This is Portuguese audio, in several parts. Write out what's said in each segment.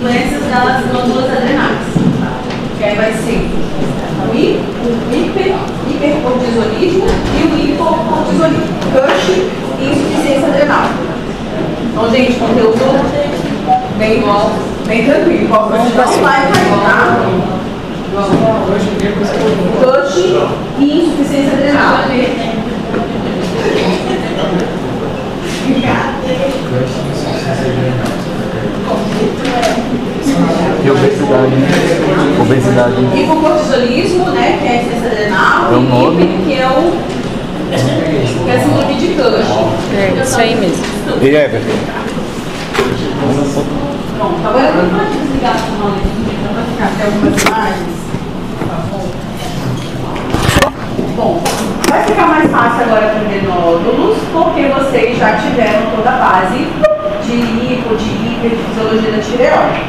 doenças das glândulas adrenais. Que aí vai ser o hipercortisolismo e o hipocortisolismo. Cush e insuficiência adrenal. Então, gente, conteúdo bem tranquilo. Não vai cair, tá? Cush e insuficiência adrenal. E obesidade. Hipocortisolismo, né, que é a insuficiência adrenal, é o nome, que é a síndrome de Cush. É, isso aí mesmo. E Everton? Pronto, agora eu vou desligar o nome aqui, para ficar até algumas imagens. Bom, vai ficar mais fácil agora aprender nódulos, porque vocês já tiveram toda a base de hipo, de hiper, de fisiologia da tireoide.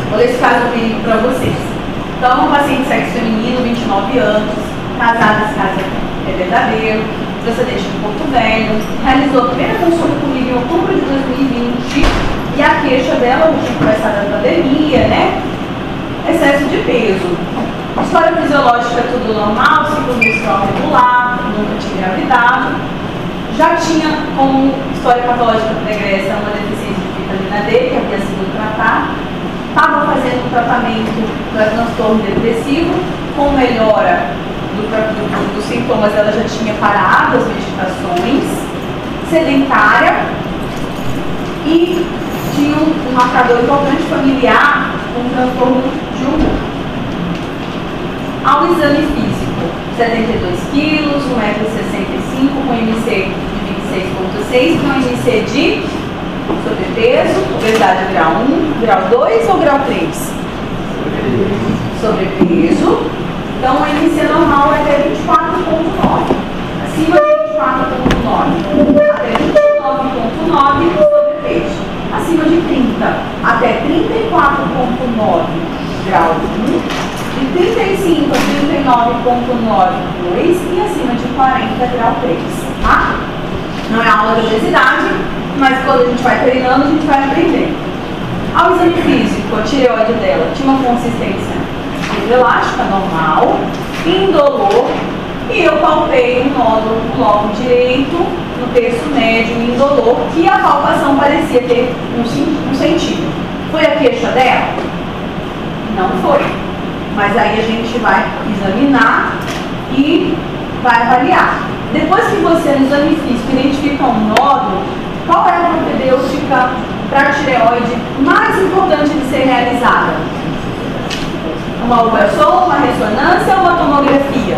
Vou ler esse caso clínico para vocês. Então, um paciente de sexo feminino, 29 anos, casada, esse caso é verdadeiro, procedente de Porto Velho, realizou a primeira consulta comigo em outubro de 2020 e a queixa dela, que tinha começado a pandemia, né? Excesso de peso. História fisiológica tudo normal, ciclo menstrual regular, nunca tinha engravidado. Já tinha como história patológica pregressa uma deficiência de vitamina D, que havia sido tratada. Estava fazendo um tratamento para transtorno depressivo, com melhora dos sintomas, ela já tinha parado as medicações, sedentária e tinha um marcador importante familiar, um transtorno de humor. Ao exame físico, 72 quilos, 1,65 m, com IMC de 26,6, com IMC de sobrepeso, obesidade grau 1, grau 2 ou grau 3? Sobrepeso. Então, o IMC normal é até 24,9. Acima de 24,9 até 29,9 sobrepeso. Acima de 30 até 34,9 grau 1. De 35 a 39,9 2 e acima de 40 grau 3. Tá? Não é aula de obesidade, mas quando a gente vai treinando, a gente vai aprendendo. Ao exame físico, a tireoide dela tinha uma consistência elástica, normal, indolor, e eu palpei um nódulo no lobo direito, no terço médio, indolor, que a palpação parecia ter um sentido. Foi a queixa dela? Não foi. Mas aí a gente vai examinar e vai avaliar. Depois que você, no exame físico, identifica um nódulo, qual é a propedêutica para a tireoide mais importante de ser realizada? Uma ultrassom, uma ressonância ou uma tomografia?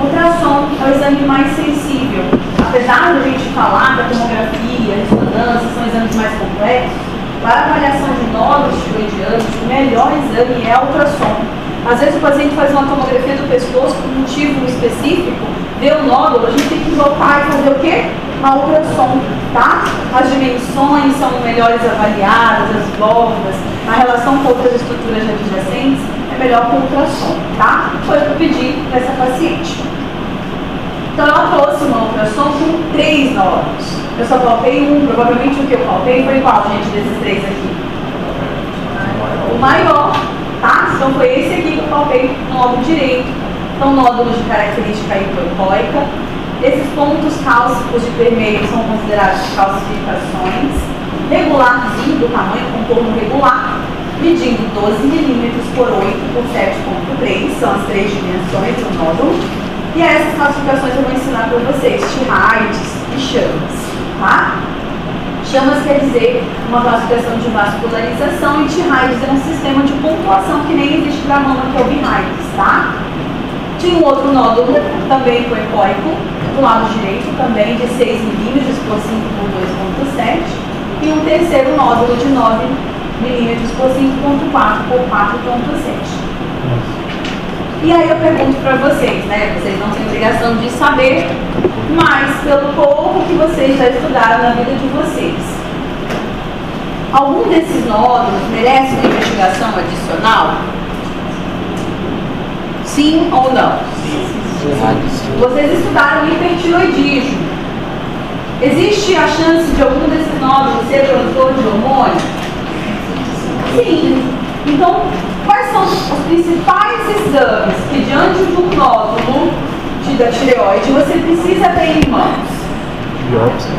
Ultrassom é o exame mais sensível. Apesar de a gente falar que a tomografia, a ressonância são exames mais complexos, para a avaliação de nódulos tireoidianos, o melhor exame é a ultrassom. Às vezes o paciente faz uma tomografia do pescoço por um motivo específico, vê o nódulo, a gente tem que voltar e fazer o quê? A ultrassom, tá? As dimensões são melhores avaliadas, as bordas, a relação com outras estruturas adjacentes é melhor com o ultrassom, tá? Foi o que eu pedi para essa paciente. Então ela trouxe uma ultrassom com 3 nódulos. Eu só palpei um, provavelmente o que eu palpei foi qual, gente, desses 3 aqui? O maior, tá? Então foi esse aqui que eu palpei no lobo direito. Então nódulos de característica hipoecóica. Esses pontos cálcicos de permeio são considerados calcificações. Regularzinho do tamanho, contorno regular, medindo 12 mm por 8 por 7,3, são as 3 dimensões do nódulo. E essas classificações eu vou ensinar para vocês, T-Heights e chamas, tá? Chamas quer dizer uma classificação de vascularização e T-Heights é um sistema de pontuação que nem existe para a mama, que é o B-Heights, tá? Tinha um outro nódulo, também hipoecóico, do lado direito, também de 6 mm por 5 por 2,7 e um terceiro nódulo de 9 mm por 5,4 por 4,7. E aí eu pergunto para vocês, né? Vocês não têm obrigação de saber, mas pelo pouco que vocês já estudaram na vida de vocês, algum desses nódulos merece uma investigação adicional? Sim ou não? Sim. Vocês estudaram hipertiroidismo. Existe a chance de algum desses nódulos ser produtor de hormônio? Sim. Então, quais são os principais exames que diante de um nódulo da tireoide você precisa ter em mãos? Biópsia.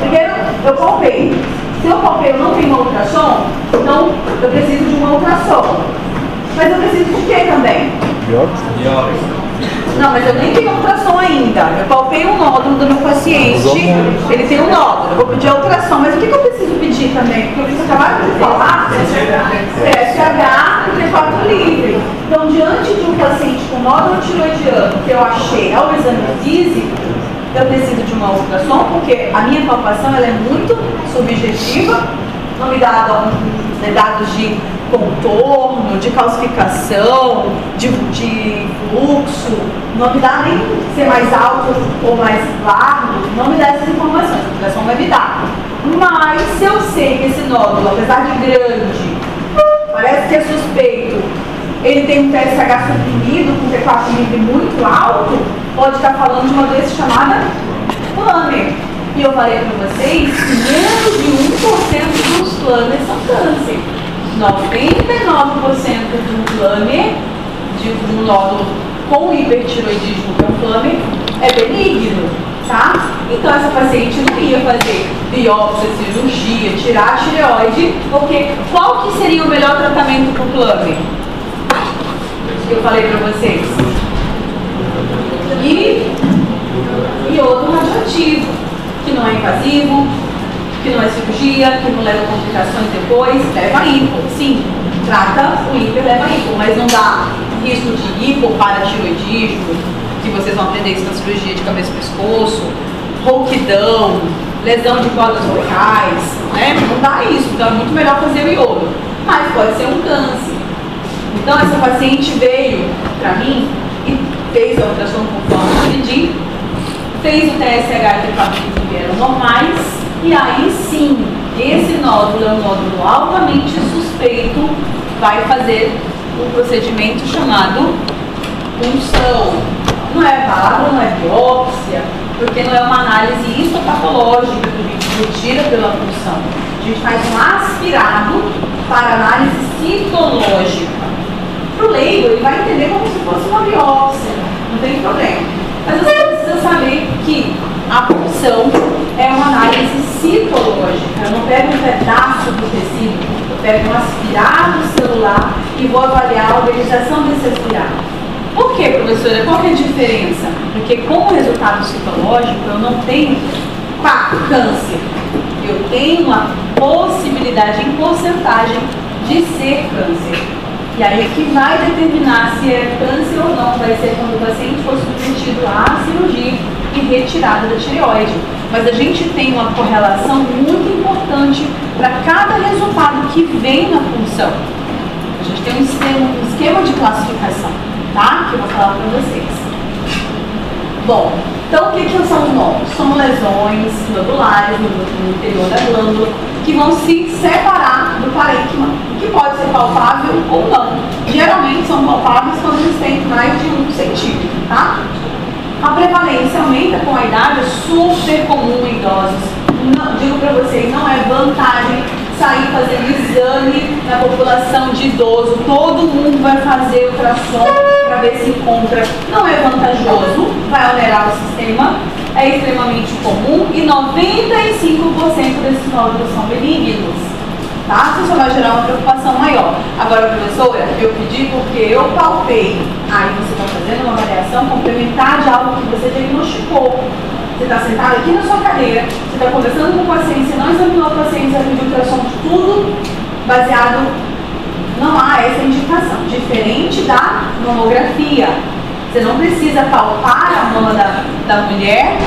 Primeiro, eu palpei. Se eu palpei eu não tenho uma ultrassom, então eu preciso de uma ultrassom. Mas eu preciso de quê também? Biópsia. Não, mas eu nem tenho ultrassom ainda. Eu palpei um nódulo do meu paciente, ele tem um nódulo, eu vou pedir a ultrassom, mas o que eu preciso pedir também? Porque eu acabaram de falar, PSH e T4 livre. Então, diante de um paciente com nódulo tiroidiano que eu achei ao exame físico, eu preciso de uma ultrassom, porque a minha palpação ela é muito subjetiva, não me dá dados de contorno, de calcificação, de fluxo, não me dá nem ser mais alto ou mais largo, não me dá essas informações, a ultrassom vai me dar. Mas se eu sei que esse nódulo, apesar de grande, parece que é suspeito, ele tem um TSH suprimido, com T4 livre muito alto, pode estar falando de uma doença chamada Plummer. E eu falei para vocês que menos de 1% dos Plummers são câncer. 99% do Plummer, de um nódulo com hipertiroidismo, que é um Plummer, é benigno, tá? Então essa paciente não ia fazer biópsia, cirurgia, tirar a tireoide, porque qual que seria o melhor tratamento para o Plummer? Que eu falei para vocês. E outro radioativo, que não é invasivo, que não é cirurgia, que não leva complicações depois, leva hipo, sim, trata o hiper, leva hipo, mas não dá risco de hipoparatiroidismo, que vocês vão aprender isso na cirurgia de cabeça e pescoço, rouquidão, lesão de cordas vocais, né? Não dá isso, então é muito melhor fazer o iodo, mas pode ser um câncer. Então essa paciente veio para mim e fez a ultrassom conforme eu pedi, fez o TSH e T4 que eram normais, e aí sim, esse nódulo é um nódulo altamente suspeito, vai fazer um procedimento chamado punção. Não é bala, não é biópsia, porque não é uma análise histopatológica que a gente retira pela punção. A gente faz um aspirado para análise citológica. Para o leigo, ele vai entender como se fosse uma biópsia, não tem problema. Mas você precisa saber que a punção é uma análise citológica. Eu não pego um pedaço do tecido, eu pego um aspirado celular e vou avaliar a organização desse aspirado. Por quê, professora? Qual que é a diferença? Porque com o resultado citológico eu não tenho câncer. Eu tenho uma possibilidade em porcentagem de ser câncer. E aí o que vai determinar se é câncer ou não vai ser quando o paciente for submetido à cirurgia e retirada da tireoide. Mas a gente tem uma correlação muito importante para cada resultado que vem na punção. A gente tem um esquema de classificação, tá? Que eu vou falar para vocês. Bom, então o que são os nódulos? São lesões nodulares no interior da glândula que vão se separar do parênquima, que pode ser palpável ou não. Geralmente são palpáveis quando eles têm mais de 1 centímetro, tá? A prevalência aumenta com a idade, é super comum em idosos. Não, digo para vocês, não é vantagem sair fazendo exame na população de idoso. Todo mundo vai fazer ultrassom para ver se encontra. Não é vantajoso, vai onerar o sistema, é extremamente comum e 95% desses nódulos são benignos. Tá? Isso só vai gerar uma preocupação maior. Agora, professora, eu pedi porque eu palpei. Aí você está fazendo uma avaliação complementar de algo que você diagnosticou. Você está sentado aqui na sua cadeira, você está conversando com o paciente, você não examinou o paciente, você pediu ultrassom de tudo baseado. Não há essa indicação. Diferente da mamografia. Você não precisa palpar a mama da mulher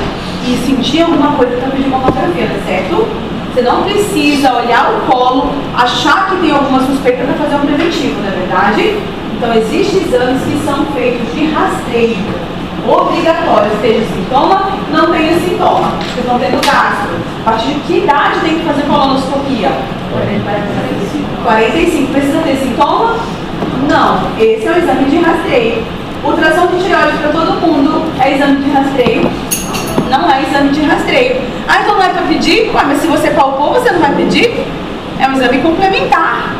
e sentir alguma coisa para pedir mamografia, certo? Você não precisa olhar o colo, achar que tem alguma suspeita para fazer um preventivo, não é verdade? Então, existem exames que são feitos de rastreio, obrigatórios, seja sintoma, não tenha sintoma. Vocês estão tendo gastro. A partir de que idade tem que fazer colonoscopia? 45. Precisa ter sintoma? Não. Esse é o exame de rastreio. Ultrassom de tireoide para todo mundo é exame de rastreio? não é exame de rastreio. Ah, então não é para pedir? Ué, mas se você palpou, você não vai pedir? É um exame complementar.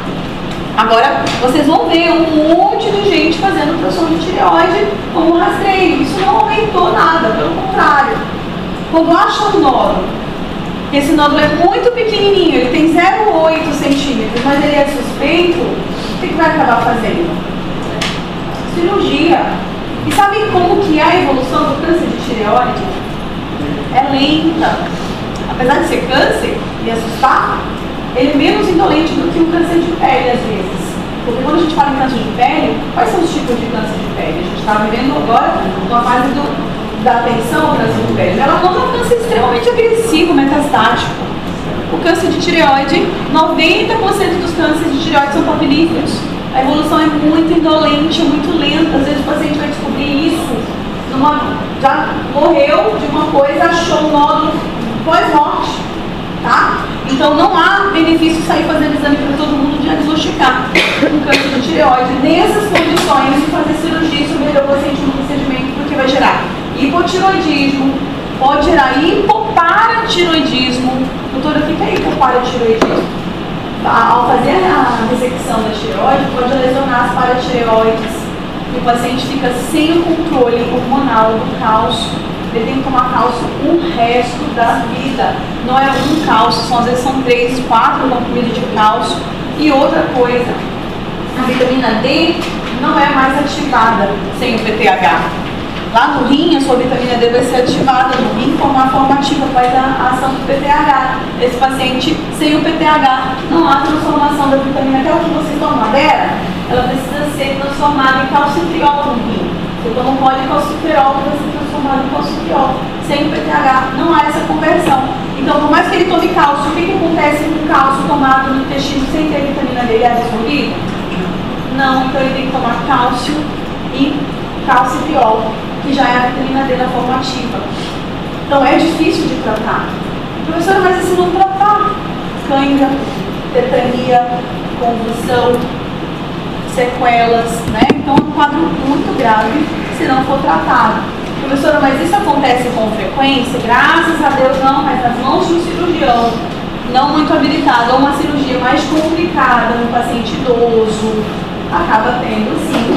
Agora, vocês vão ver um monte de gente fazendo ultrassom de tireoide como rastreio. Isso não aumentou nada, pelo contrário. Quando acha um nódulo, esse nódulo é muito pequenininho, ele tem 0,8 centímetros, mas ele é suspeito, o que vai acabar fazendo? Cirurgia. E sabe como que é a evolução do câncer de tireoide? É lenta. Apesar de ser câncer e assustar, ele é menos indolente do que o câncer de pele, às vezes. Porque quando a gente fala em câncer de pele, quais são os tipos de câncer de pele? A gente está vivendo agora uma fase da atenção ao câncer de pele. Ela não é um câncer extremamente agressivo, metastático. O câncer de tireoide, 90% dos cânceres de tireoide são papilíferos. A evolução é muito indolente, é muito lenta. Às vezes o paciente vai descobrir isso, já morreu de uma coisa, achou um nódulo pós-morte. Tá? Então não há benefício sair fazendo exame para todo mundo diagnosticar um câncer de tireoide nessas condições de fazer cirurgia e submeter o paciente no procedimento, porque vai gerar hipotiroidismo, pode gerar hipoparatiroidismo. Doutora, o que é hipoparatiroidismo? Ao fazer a ressecção da tireoide, pode lesionar as paratireoides e o paciente fica sem o controle hormonal do cálcio. Ele tem que tomar cálcio o resto da vida. Não é um cálcio, às vezes são 3, 4 comprimidos de cálcio. E outra coisa, a vitamina D não é mais ativada sem o PTH. Lá no rim, a sua vitamina D vai ser ativada no rim como uma forma ativa, faz a ação do PTH. Esse paciente, sem o PTH, não há transformação da vitamina. Aquela que vocês tomam madeira, ela precisa ser transformada em calcitriol no rim. Você toma um policalciferol que vai ser transformado em calcitriol. Sem o PTH, não há essa conversão. Então, por mais que ele tome cálcio, o que acontece com o cálcio tomado no intestino sem ter vitamina D? Ele é absorvido? Não, então ele tem que tomar cálcio e calcitriol, que já é a vitamina D na forma ativa. Então é difícil de tratar. Professora, mas e se não tratar? Cãibra, tetania, convulsão, sequelas, né? Então é um quadro muito grave se não for tratado. Professora, mas isso acontece com frequência? Graças a Deus não, mas nas mãos de um cirurgião não muito habilitado, ou uma cirurgia mais complicada no paciente idoso, acaba tendo sim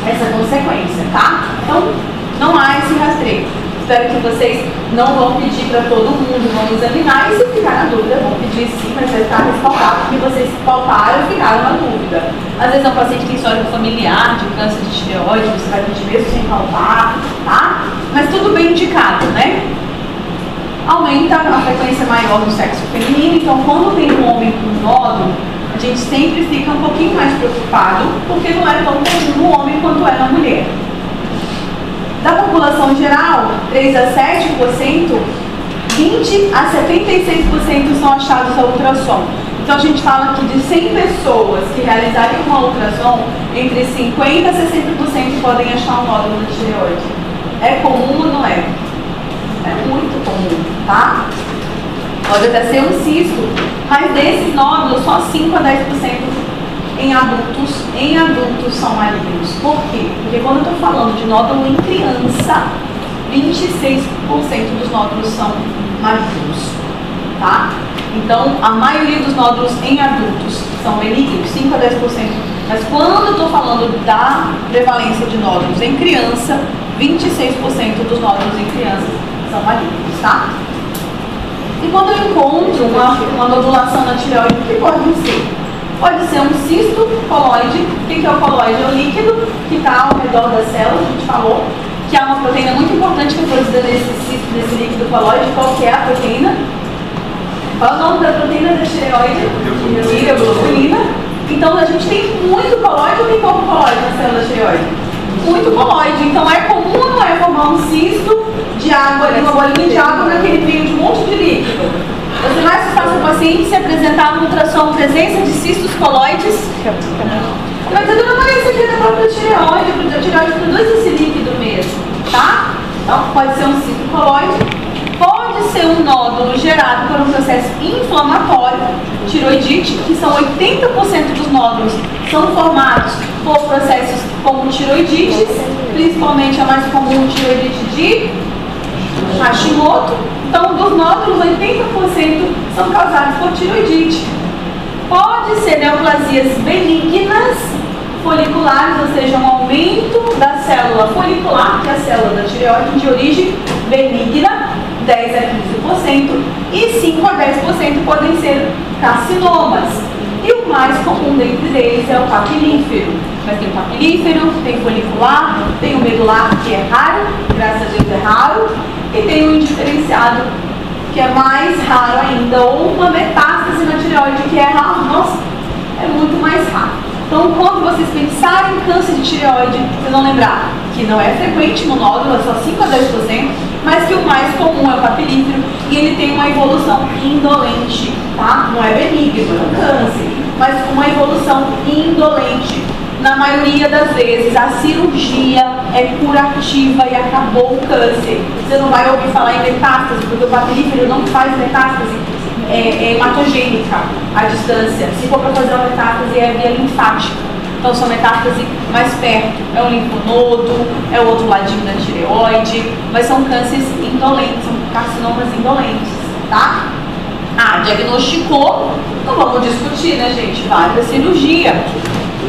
essa consequência, tá? Então, não há esse rastreio. Espero que vocês não vão pedir para todo mundo, vão examinar, e se ficar na dúvida, vão pedir sim, mas vai estar respaldado, porque vocês palparam e ficaram na dúvida. Às vezes é um paciente que tem história familiar de câncer de tireoide, você vai pedir mesmo sem palpar, tá? Mas tudo bem indicado, né? Aumenta a frequência maior no sexo feminino, então quando tem um homem com nódulo, a gente sempre fica um pouquinho mais preocupado, porque não é tão comum no homem quanto é na mulher. Da população geral, 3 a 7%, 20 a 76% são achados a ultrassom. Então a gente fala que de 100 pessoas que realizarem uma ultrassom, entre 50 a 60% podem achar um nódulo de tireoide. É comum ou não é? É muito comum, tá? Pode até ser um cisto, mas desses nódulos, só 5 a 10% em adultos são malignos. Por quê? Porque quando eu estou falando de nódulo em criança, 26% dos nódulos são malignos, tá? Então, a maioria dos nódulos em adultos são benignos, 5 a 10%. Mas quando eu estou falando da prevalência de nódulos em criança, 26% dos nódulos em crianças são malignos, tá? E quando eu encontro uma nodulação na tireoide, o que pode ser? Pode ser um cisto coloide. O que é o coloide? É o líquido que está ao redor da célula, a gente falou, que é uma proteína muito importante que é produzida nesse cisto, nesse líquido coloide. Qual que é a proteína? Qual é o nome da proteína da tireoide? Tireoglobulina. Então a gente tem muito coloide ou tem pouco coloide na célula tireoide? Muito coloide. Então é comum ou não é formar um cisto de água ali, uma bolinha de água naquele meio de um monte de líquido? Você vai assustar seu paciente se apresentar no ultrassom presença de cistos coloides? Você vai dizer, dona Maria, isso aqui é da própria tireoide, a tireoide produz esse líquido mesmo, tá? Então pode ser um cisto coloide, pode ser um nódulo gerado por um processo inflamatório, tiroidite, que são 80% dos nódulos são formados por processos como tiroidites, principalmente a mais comum, tiroidite de Hashimoto. Então, dos nódulos, 80% são causados por tireoidite. Pode ser neoplasias benignas foliculares, ou seja, um aumento da célula folicular, que é a célula da tireoide, de origem benigna, 10 a 15%, e 5 a 10% podem ser carcinomas. E o mais comum dentre eles é o papilífero. Mas tem o papilífero, tem o folicular, tem o medular, que é raro, graças a Deus é raro, e tem o indiferenciado, que é mais raro ainda, ou uma metástase na tireoide, que é raro, nossa, é muito mais raro. Então, quando vocês pensarem em câncer de tireoide, vocês vão lembrar que não é frequente no nódulo, é só 5 a 10%, mas que o mais comum é o papilífero e ele tem uma evolução indolente, tá? Não é benigno, é um câncer, mas uma evolução indolente. Na maioria das vezes, a cirurgia é curativa e acabou o câncer. Você não vai ouvir falar em metástase, porque o papilífero não faz metástase, é hematogênica a distância. Se for para fazer uma metástase, é via linfática. Então, são metástase mais perto. É um linfonodo, é o outro ladinho da tireoide, mas são cânceres indolentes, são carcinomas indolentes, tá? Diagnosticou, não vamos discutir, né, gente? Vai para cirurgia.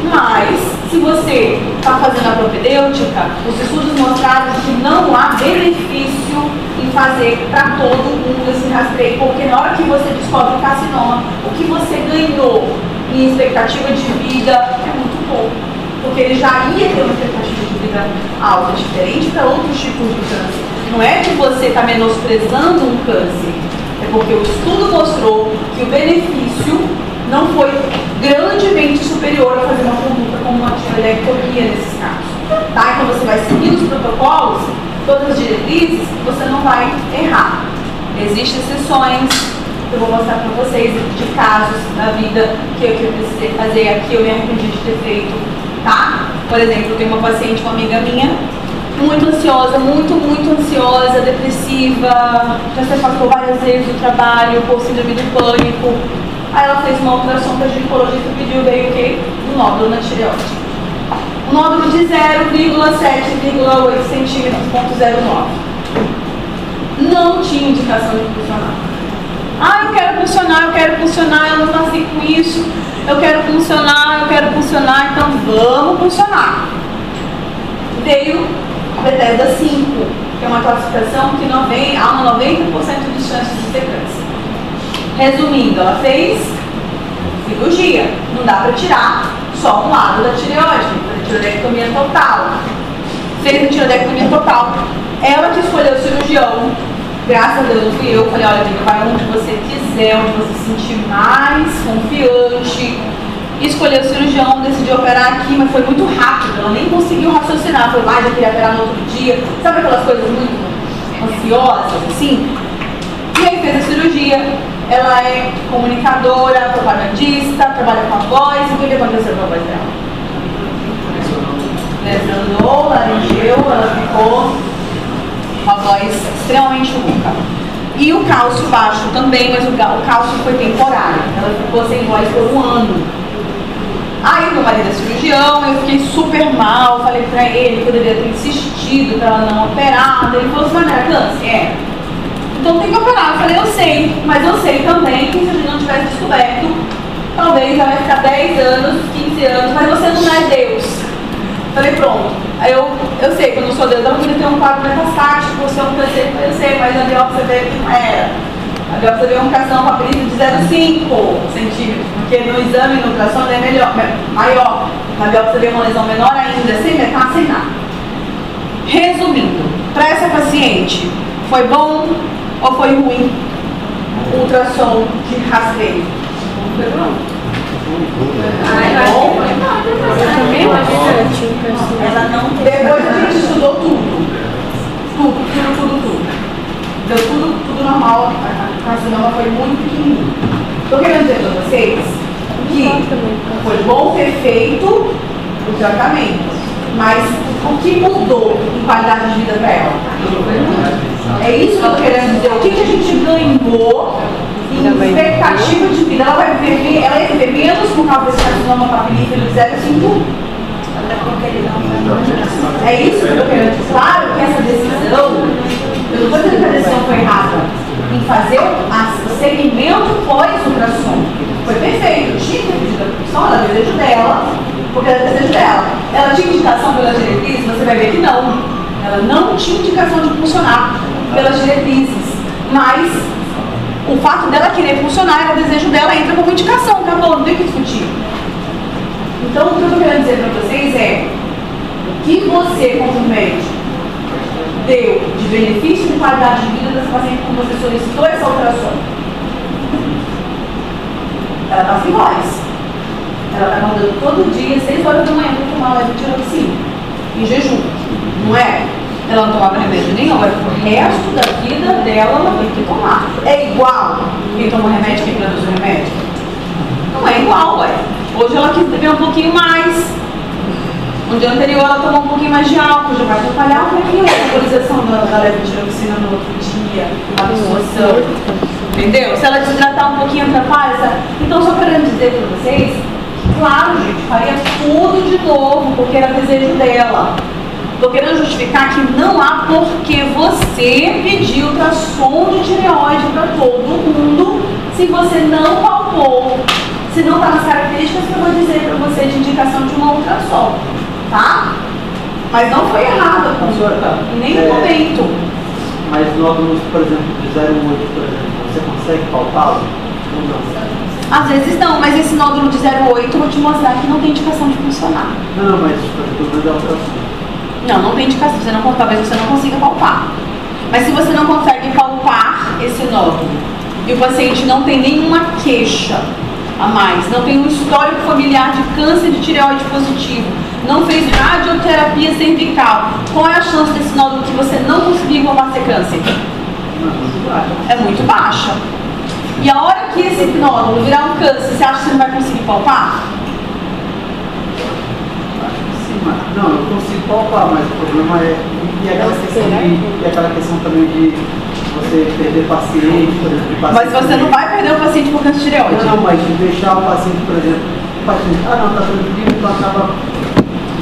Mas, se você está fazendo a propedêutica, os estudos mostraram que não há benefício em fazer para todo mundo esse rastreio, porque na hora que você descobre o carcinoma, o que você ganhou em expectativa de vida é muito pouco, porque ele já ia ter uma expectativa de vida alta, diferente para outros tipos de câncer. Não é que você está menosprezando um câncer, é porque o estudo mostrou que o benefício não foi grandemente superior a fazer uma conduta como uma tireoidectomia nesses casos. Tá? Então você vai seguir os protocolos, todas as diretrizes, você não vai errar. Existem exceções que eu vou mostrar para vocês de casos da vida que eu precisei fazer, aqui eu me arrependi de ter feito. Tá? Por exemplo, eu tenho uma paciente, uma amiga minha, muito ansiosa, muito ansiosa, depressiva, já se afastou várias vezes do trabalho por síndrome do pânico. Aí ela fez uma ultrassom que a ginecologista pediu, veio o quê? Um nódulo na tireoide. Um nódulo de 0,7,8 centímetros, 0,09. Não tinha indicação de funcionar. Eu quero funcionar, eu não nasci com isso, eu quero funcionar, então vamos funcionar. Veio a Bethesda 5, que é uma classificação que há uma 90% de chances de ter câncer. Resumindo, ela fez cirurgia, não dá para tirar só um lado da tireoide, a tireoidectomia total. Fez a tireoidectomia total. Ela que escolheu o cirurgião, graças a Deus não fui eu, falei, olha, amiga, vai onde você quiser, onde você se sentir mais confiante. Escolheu o cirurgião, decidiu operar aqui, mas foi muito rápido, ela nem conseguiu raciocinar, foi lá, já queria operar no outro dia, sabe aquelas coisas muito ansiosas, assim? E aí fez a cirurgia. Ela é comunicadora, propagandista, trabalha com a voz. O que aconteceu com a voz dela? Lesionou, laringeu, ela ficou com a voz extremamente rouca. E o cálcio baixo também, mas o cálcio foi temporário. Ela ficou sem voz por um ano. Aí meu marido é cirurgião, eu fiquei super mal, falei pra ele que eu deveria ter insistido pra ela não operar. Ele falou assim, mas não era câncer? É. Então tem que operar. Eu falei, eu sei, mas eu sei também que se a gente não tivesse descoberto, talvez ela vai ficar 10 anos, 15 anos, mas você não é Deus. Eu falei, pronto. Aí eu sei que eu não sou Deus, ela podia ter um quadro metastático, você é um câncer, eu sei, mas a biópsia veio que não era. A biópsia veio um carcinoma papilífero de 0,5 centímetros, porque no exame, no ultrassom, é maior. Na biópsia veio uma lesão menor ainda, sem metástase, sem nada. Resumindo, para essa paciente, foi bom ou foi ruim o ultrassom de rastreio? Foi bom. Ela não. Depois a gente estudou tudo. Deu tudo normal. A carcinoma foi muito pequenininho. Estou querendo dizer para vocês que foi bom ter feito o tratamento, mas o que mudou em qualidade de vida para ela? É isso que eu estou querendo dizer. O que a gente ganhou em expectativa de vida? Ela ia viver menos por causa desse carcinoma papilífero de 0,5. É isso que eu estou querendo dizer. Claro que essa decisão Eu não estou dizendo que a decisão foi errada em fazer o segmento pós-ultrassom. Foi perfeito, tinha que ter pedido a função, era desejo dela, porque era desejo dela. Ela tinha indicação pelas diretrizes? Você vai ver que não. Ela não tinha indicação de funcionar pelas diretrizes. Mas o fato dela querer funcionar era desejo dela, entra como indicação, acabou, não tem que discutir. Então, o que eu estou querendo dizer para vocês é o que você, como médico, deu de benefício de qualidade de vida dessa paciente que você solicitou essa alteração. Ela está sem voz. Ela está mandando todo dia, 6 horas da manhã, para tomar levotiroxina, em jejum. Não é? Ela não tomava remédio nenhum, agora o resto da vida dela ela tem que tomar. É igual quem toma remédio, quem produz remédio? Não é igual, ué. Hoje ela quis beber um pouquinho mais. No dia anterior ela tomou um pouquinho mais de álcool, já vai atrapalhar um pouquinho a metabolização da levotiroxina no outro dia, a absorção. Entendeu? Se ela desidratar um pouquinho, atrapalha. Sabe? Então, só querendo dizer para vocês, claro, gente, faria tudo de novo, porque era desejo dela. Estou querendo justificar que não há porque você pedir ultrassom de tireoide para todo mundo se você não palpou, se não está nas características que eu vou dizer para você de indicação de uma ultrassom, tá? Mas não foi errado, consulta, em nenhum momento. Mas nódulos, por exemplo, de 0,8, por exemplo, você consegue palpá-lo? Às vezes não, mas esse nódulo de 0,8 eu vou te mostrar que não tem indicação de funcionar. Não, mas pelo menos é ultrassom. Não tem indicação, talvez você não consiga palpar. Mas se você não consegue palpar esse nódulo e o paciente não tem nenhuma queixa a mais, não tem um histórico familiar de câncer de tireoide positivo, não fez radioterapia cervical, qual é a chance desse nódulo que você não conseguir palpar ser câncer? É muito baixa. E a hora que esse nódulo virar um câncer, você acha que você não vai conseguir palpar? Não, eu consigo palpar, mas o problema é aquela questão também de você perder paciente, por exemplo. Mas você não vai perder o paciente por câncer de tireoide. Não, mas de deixar o paciente, por exemplo, o paciente, não, tá tranquilo, então acaba...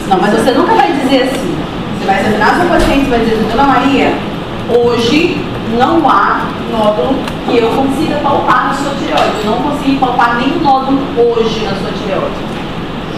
Não, mas você nunca vai dizer assim. Você vai examinar seu paciente e vai dizer, Dona Maria, hoje não há nódulo que eu consiga palpar na sua tireoide. Eu não consegui palpar nenhum nódulo hoje na sua tireoide.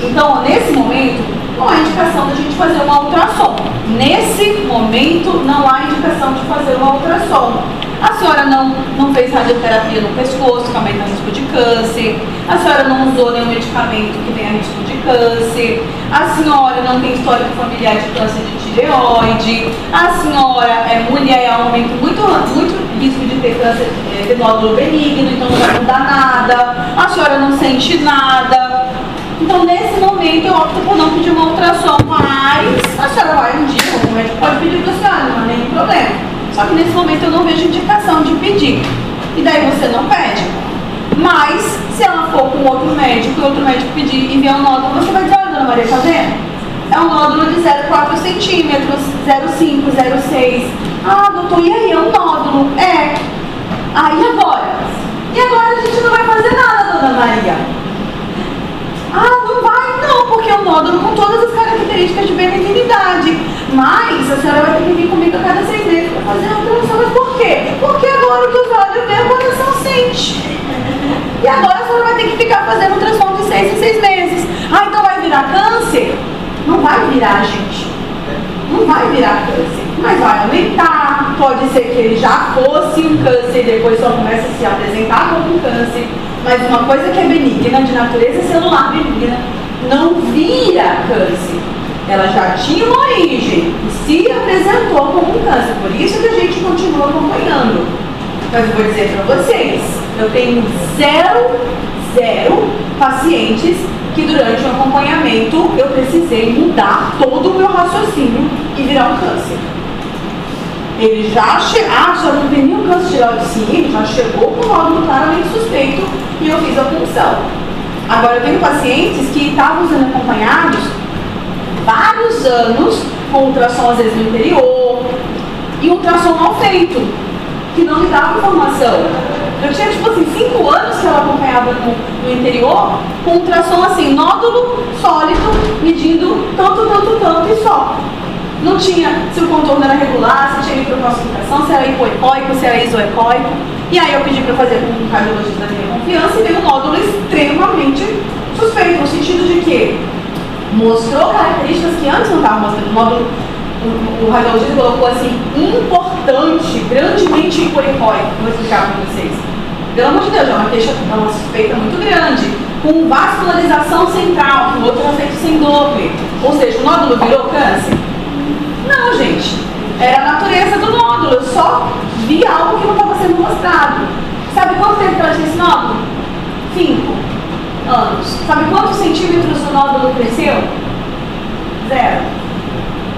Então, nesse momento, não há indicação da gente fazer uma ultrassom. Nesse momento, não há indicação de fazer uma ultrassom. A senhora não fez radioterapia no pescoço, que aumenta o risco de câncer. A senhora não usou nenhum medicamento que tenha risco de câncer. A senhora não tem histórico familiar de câncer de tireoide. A senhora é mulher, há um aumento muito risco de ter câncer de nódulo benigno, então não vai mudar nada. A senhora não sente nada. Então, nesse momento, eu opto por não pedir uma ultrassom, mas a senhora vai um dia, o médico pode pedir para a senhora, não há nenhum problema. Só que nesse momento eu não vejo indicação de pedir. E daí você não pede. Mas, se ela for com outro médico e outro médico pedir e vier um nódulo, você vai dizer, olha, Dona Maria, tá vendo? É um nódulo de 0,4 centímetros, 0,5, 0,6. Ah, doutor, e aí? É um nódulo? É. Aí agora? E agora a gente não vai fazer nada, Dona Maria. Não vai? Não, porque é um nódulo com todas as características de benignidade. Mas a senhora vai ter que vir comigo a cada 6 meses para fazer a ultrassom. Mas por quê? Porque agora que os olhos veem, a coração sente. E agora a senhora vai ter que ficar fazendo ultrassom de 6 em 6 meses. Então vai virar câncer? Não vai virar, gente. Não vai virar câncer. Mas vai aumentar. Pode ser que ele já fosse um câncer e depois só comece a se apresentar como um câncer. Mas uma coisa que é benigna, de natureza celular benigna, não vira câncer. Ela já tinha uma origem e se apresentou como um câncer. Por isso que a gente continua acompanhando. Mas eu vou dizer para vocês, eu tenho zero pacientes que durante o acompanhamento eu precisei mudar todo o meu raciocínio e virar um câncer. Ele já não tem nenhum câncer de tireoide, sim, ele já chegou com o nódulo claramente suspeito e eu fiz a punção. Agora, eu tenho pacientes que estavam sendo acompanhados vários anos com ultrassom, às vezes no interior, e ultrassom mal feito, que não me dava informação. Eu tinha, 5 anos que ela acompanhava no interior, com ultrassom assim, nódulo sólido, medindo tanto e só. não tinha se o contorno era regular, se tinha microconcentração, se era hipoecóico, se era isoecóico. E aí eu pedi para fazer com um cardiologista da minha confiança e veio um nódulo extremamente suspeito, no sentido de que mostrou características que antes não estavam mostrando. O nódulo, o radiologista colocou assim, importante, grandemente hipoecóico. Vou explicar para vocês. Pelo amor de Deus, é uma queixa, é uma suspeita muito grande, com vascularização central, que o outro era feito sem Doppler. Ou seja, o nódulo virou câncer? Não, gente. Era a natureza do nódulo. Eu só vi algo que não estava sendo mostrado. Sabe quanto tempo que ela tinha esse nódulo? 5 anos. Sabe quantos centímetros o nódulo cresceu? 0.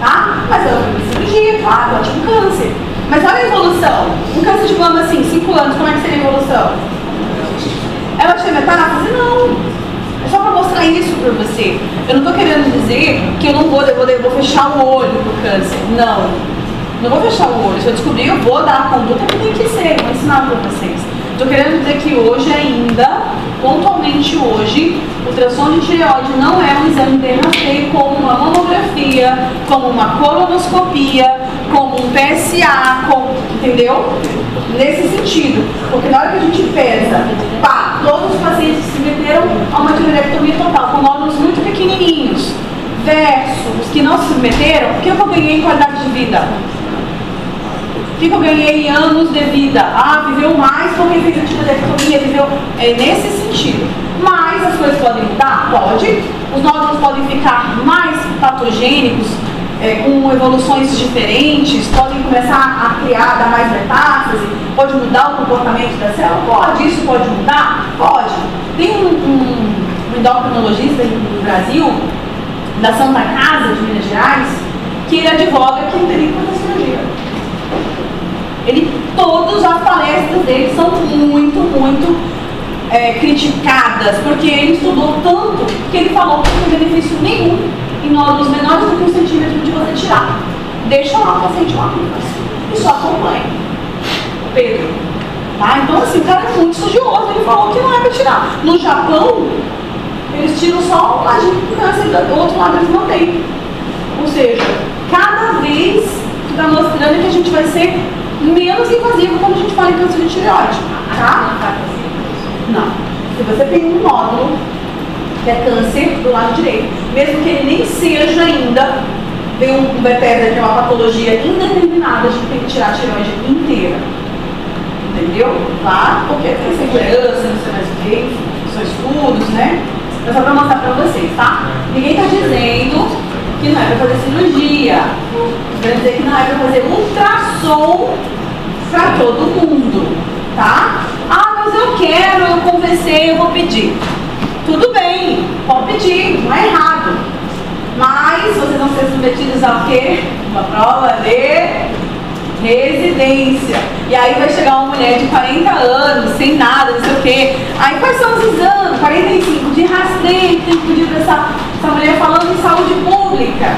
Tá? Mas ela foi para cirurgia, claro, ela tinha um câncer. Mas olha a evolução. Um câncer de mama assim, 5 anos, como é que seria a evolução? Ela tinha metástase? Não. É só para mostrar isso para você. Eu não estou querendo dizer que eu não vou fechar o olho pro câncer. Não. Não vou fechar o olho. Se eu descobrir, eu vou dar a conduta que tem que ser. Vou ensinar para vocês. Estou querendo dizer que hoje ainda, pontualmente hoje, o ultrassom de tireoide não é um exame de rastreio como uma mamografia, como uma colonoscopia, como um PSA, entendeu? Nesse sentido. Porque na hora que a gente pesa, pá, todos os pacientes que se submeteram a uma tireoidectomia total, com nódulos muito pequenininhos, versus os que não se submeteram, o que eu ganhei em qualidade de vida? O que eu ganhei em anos de vida? Ah, viveu mais porque fez a tireoidectomia, viveu... É nesse sentido. Mas as coisas podem mudar? Pode. Os nódulos podem ficar mais patogênicos, com evoluções diferentes, podem começar a criar, dar mais metástase, pode mudar o comportamento da célula? Pode. Isso pode mudar? Pode. Tem um endocrinologista no Brasil, da Santa Casa de Minas Gerais, que ele advoga que não teria que fazer cirurgia. Todas as palestras dele são muito criticadas, porque ele estudou tanto que ele falou que não tem benefício nenhum em nódulos menores do que 1 centímetro de você tirar. Deixa lá o paciente lá e só acompanha. Pedro. Tá? Então assim, o cara é muito estudioso, ele falou que não é para tirar. No Japão, eles tiram só um ladinho do câncer, do outro lado eles não têm. Ou seja, cada vez está mostrando que a gente vai ser menos invasivo quando a gente fala em câncer de tireoide, tá? Não. Se você tem um nódulo que é câncer do lado direito, mesmo que ele nem seja ainda, tem um Bethesda que é uma patologia indeterminada, a gente tem que tirar a tireoide inteira. Entendeu? Tá? Porque tem segurança, não sei mais o que, são estudos, né? É só pra mostrar pra vocês, tá? Ninguém tá dizendo que não é pra fazer cirurgia. Quer dizer que não é pra fazer ultrassom pra todo mundo, tá? Ah, mas eu quero, eu conversei, eu vou pedir. Tudo bem, pode pedir, não é errado. Mas vocês vão ser submetidos a quê? Uma prova de residência. E aí vai chegar uma mulher de 40 anos, sem nada, não sei o quê. Aí quais são os exames? 45 de rastreio, tem que pedir pra essa mulher falando em saúde pública.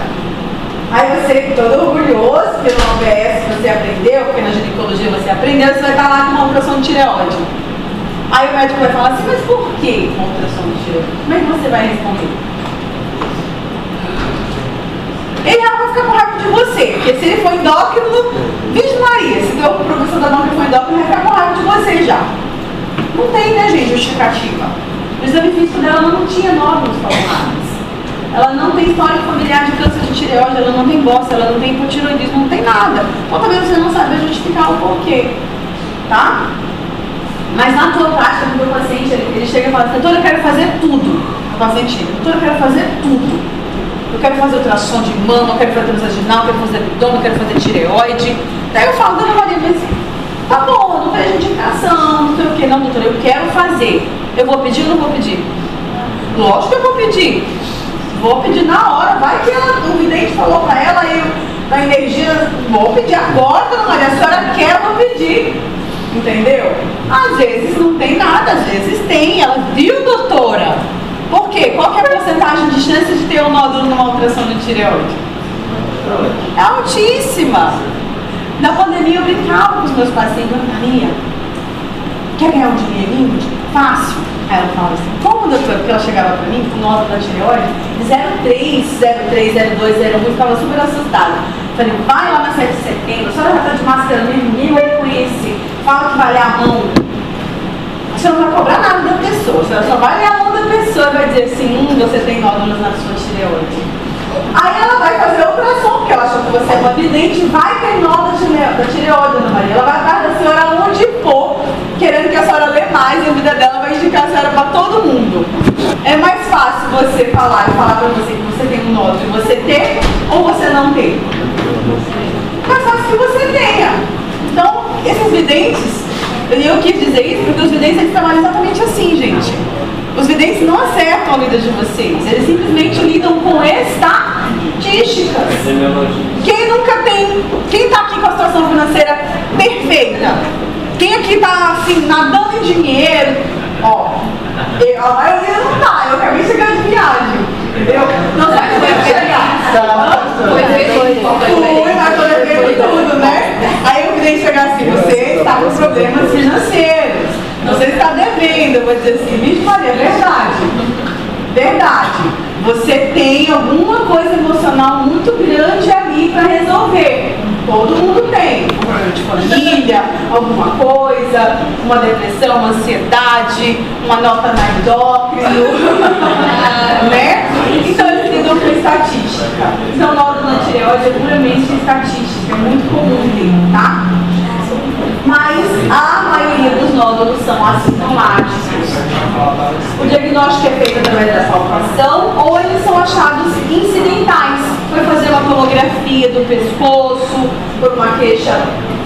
Aí você, todo orgulhoso, pelo OBS você aprendeu, porque na ginecologia você aprendeu, você vai estar lá com uma ultrassom de tireoide. Aí o médico vai falar assim, mas por que uma ultrassom de tireoide? Como é que você vai responder? Ele vai ficar com raiva de você, porque se ele for endócrino, Virgem Maria, se o professor da mão que for endócrino, vai ficar com raiva de você já. Não tem, né, gente, justificativa. O exame físico dela não tinha nódulos pulmonares. Ela não tem histórico familiar de câncer de tireoide, ela não tem bosta, ela não tem hipotiroidismo, não tem nada. Então também você não sabe justificar o porquê, tá? Mas na tua prática, o meu paciente, ele chega e fala assim, doutor, eu quero fazer tudo. O paciente, doutor, eu quero fazer tudo. Eu quero fazer ultrassom de mama, eu quero fazer transvaginal, eu quero fazer abdômen, eu quero fazer tireoide. Daí eu falo, dona Maria, mas tá bom, eu não vejo indicação, não sei o que, não, doutora, eu quero fazer. Eu vou pedir ou não vou pedir? Lógico que eu vou pedir. Vou pedir na hora, vai que o vidente falou pra ela e da energia, vou pedir agora, dona Maria, a senhora quer, eu vou pedir. Entendeu? Às vezes não tem nada, às vezes tem. Ela viu, doutora? Por quê? Qual que é a porcentagem de chance de ter um nódulo numa ultrassom de tireoide? É altíssima. Na pandemia eu brincava com os meus pacientes, dona Maria, quer ganhar um dinheirinho? Fácil. Aí ela falava assim, como, doutora? Porque ela chegava pra mim com nódulo da tireoide, 0,3, 0,3, 0,2, 0,1, ficava super assustada. Falei, vai lá na 7 de setembro, a senhora já está de máscara mesmo, ninguém vai reconhecer. Fala que vai ler a mão. A senhora não vai cobrar nada da pessoa, a senhora só vai ler a mão da pessoa e vai dizer assim, você tem nódulos na sua tireoide. Aí ela vai fazer ultrassom, porque ela achou que você é uma vidente, vai ter nódulos da tireoide, Ana Maria. Ela vai atrás da senhora onde for, querendo que a senhora lê mais, e a vida dela vai indicar a senhora para todo mundo. É mais fácil você falar para você que você tem um nódulo e você ter, ou você não ter? Mais fácil que você tenha. Então, esses videntes, eu quis dizer isso porque os videntes eles trabalham exatamente assim, gente. Os videntes não acertam a vida de vocês, eles simplesmente lidam com estatísticas. Quem nunca tem, quem está aqui com a situação financeira perfeita? Quem aqui está assim, nadando em dinheiro? Ó, a maioria não tá, eu acabei de chegar de viagem, entendeu? Não sabe como é chegar. Fui, mas tô devendo tudo, né? Aí eu queria chegar assim, você está com problemas financeiros, você está devendo, eu vou dizer assim, Vixe Maria, verdade, verdade. Você tem alguma coisa emocional muito grande ali para resolver. Todo mundo tem um problema de família, alguma coisa, uma depressão, uma ansiedade, uma nota na endócrino, né? Então eles lidam com estatística. Então nódulo na tireoide é puramente estatística, é muito comum, tá? Mas a maioria dos nódulos são assintomáticos. O diagnóstico é feito através da palpação ou eles são achados incidentais. Foi fazer uma tomografia do pescoço, por uma queixa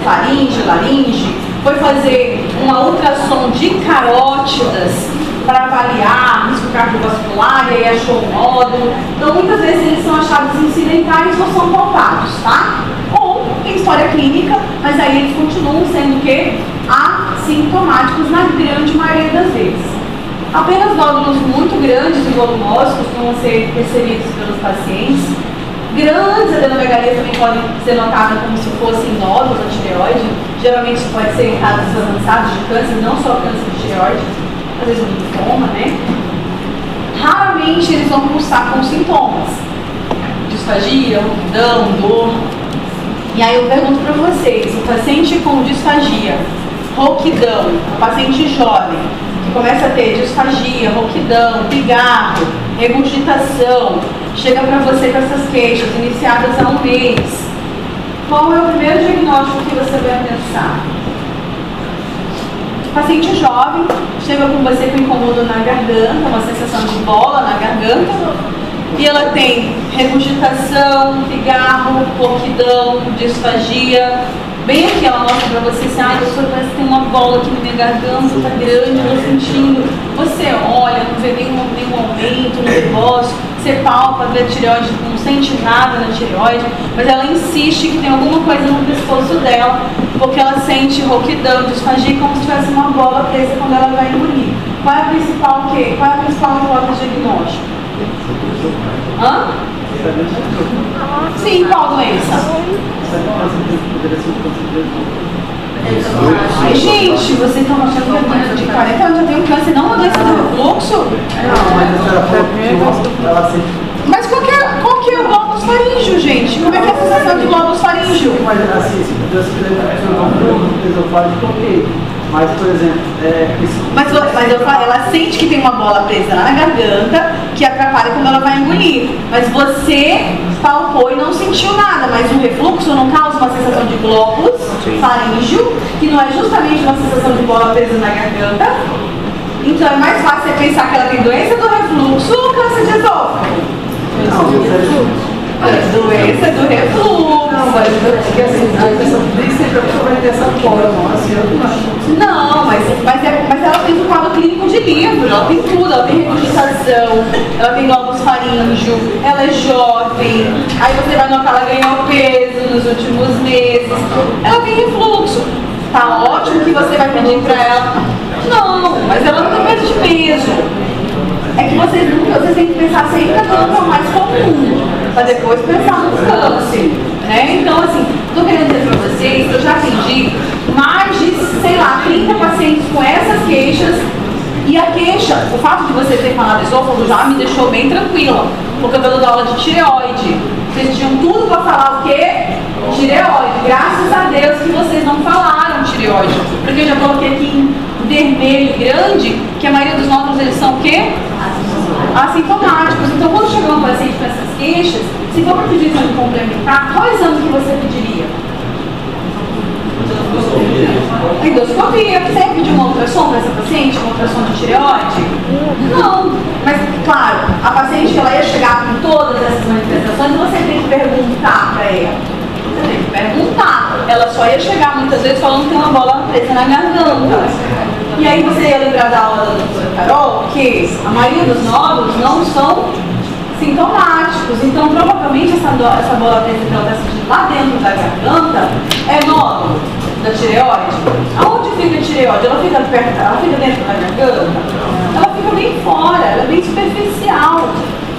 faringe, laringe, foi fazer uma ultrassom de carótidas para avaliar risco cardiovascular e aí achou um nódulo. Então muitas vezes eles são achados incidentais ou são palpados, tá? Ou tem história clínica, mas aí eles continuam sendo o quê? Assintomáticos na grande maioria das vezes. Apenas nódulos muito grandes e volumosos costumam ser percebidos pelos pacientes. Grandes adenomegalias também podem ser notadas como se fossem nódulos na tireoide. Geralmente pode ser em casos avançados de câncer, não só câncer de tireoide, às vezes um linfoma, né? Raramente eles vão pulsar com sintomas. Disfagia, rouquidão, dor. E aí eu pergunto para vocês, o paciente com disfagia, rouquidão, o paciente jovem, que começa a ter disfagia, rouquidão, pigarro, regurgitação, chega para você com essas queixas iniciadas há um mês, qual é o primeiro diagnóstico que você vai pensar? Paciente jovem, chega com você com incômodo na garganta, uma sensação de bola na garganta, e ela tem regurgitação, pigarro, rouquidão, disfagia. Bem aqui ela mostra pra você assim, ai, doutor, parece que tem uma bola aqui na minha garganta, tá grande, eu tô sentindo. Você olha, não vê nenhum aumento no negócio, você palpa, vê a tireoide, não sente nada na tireoide, mas ela insiste que tem alguma coisa no pescoço dela, porque ela sente rouquidão, disfagia, como se tivesse uma bola presa quando ela vai engolir. Qual é a principal o quê? Qual é a principal hipótese diagnóstica? Hã? Sim, qual doença? Ai, gente, vocês estão achando que a doença de 40 anos já tem um câncer, não uma doença do refluxo? Não, mas a senhora falou que ela sente. Mas qual que é o glóbulos faríngeo, gente? Como é que é a sensação de glóbulos faríngeo? Mas assim, se pudesse funcionar um esofágico, ok. Mas, por exemplo, Mas eu falo, ela sente que tem uma bola presa lá na garganta que atrapalha quando ela vai engolir. Mas você palpou e não sentiu nada. Mas o refluxo não causa uma sensação de glóbulos faríngeo, que não é justamente uma sensação de bola presa na garganta. Então é mais fácil você pensar que ela tem doença do refluxo ou câncer de esôfago. Doença do refluxo. Não, mas porque assim, a pessoa nem sempre a pessoa vai ter essa forma, assim, eu não acho. Não, mas ela tem um quadro clínico de livro, ela tem tudo, ela tem regurgitação, ela tem glóbulos faríngeo, ela é jovem, aí você vai notar ela ganhou peso nos últimos meses, ela tem refluxo. Tá ótimo que você vai pedir pra ela. Não, mas ela não tem perda de peso. É que vocês têm que pensar sempre naquilo que é o mais comum, para depois pensar no câncer, né? Então, assim, estou querendo dizer para vocês que eu já atendi mais de, sei lá, 30 pacientes com essas queixas, e a queixa, o fato de você ter falado esôfago já me deixou bem tranquila, porque eu estou dando aula de tireoide. Vocês tinham tudo para falar o quê? Tireoide. Graças a Deus que vocês não falaram tireoide. Porque eu já coloquei aqui em vermelho grande que a maioria dos nódulos eles são o quê? Assintomáticos. Então, quando chegar um paciente com essas queixas, se for para pedir exame complementar, qual exame que você pediria? Endoscopia. Você vai pedir uma ultrassom para essa paciente? Uma ultrassom de tireoide? Não. Mas, claro, a paciente ela ia chegar com todas essas manifestações e você tem que perguntar para ela. Você tem que perguntar. Ela só ia chegar muitas vezes falando que tem uma bola presa na garganta. E aí você ia lembrar da aula da doutora Carol que a maioria dos nódulos não são sintomáticos. Então, provavelmente, essa bola presa que ela está sentindo lá dentro da garganta é nódulo da tireoide. Aonde fica a tireoide? Ela fica perto, ela fica dentro da garganta? Ela fica bem fora, ela é bem superficial.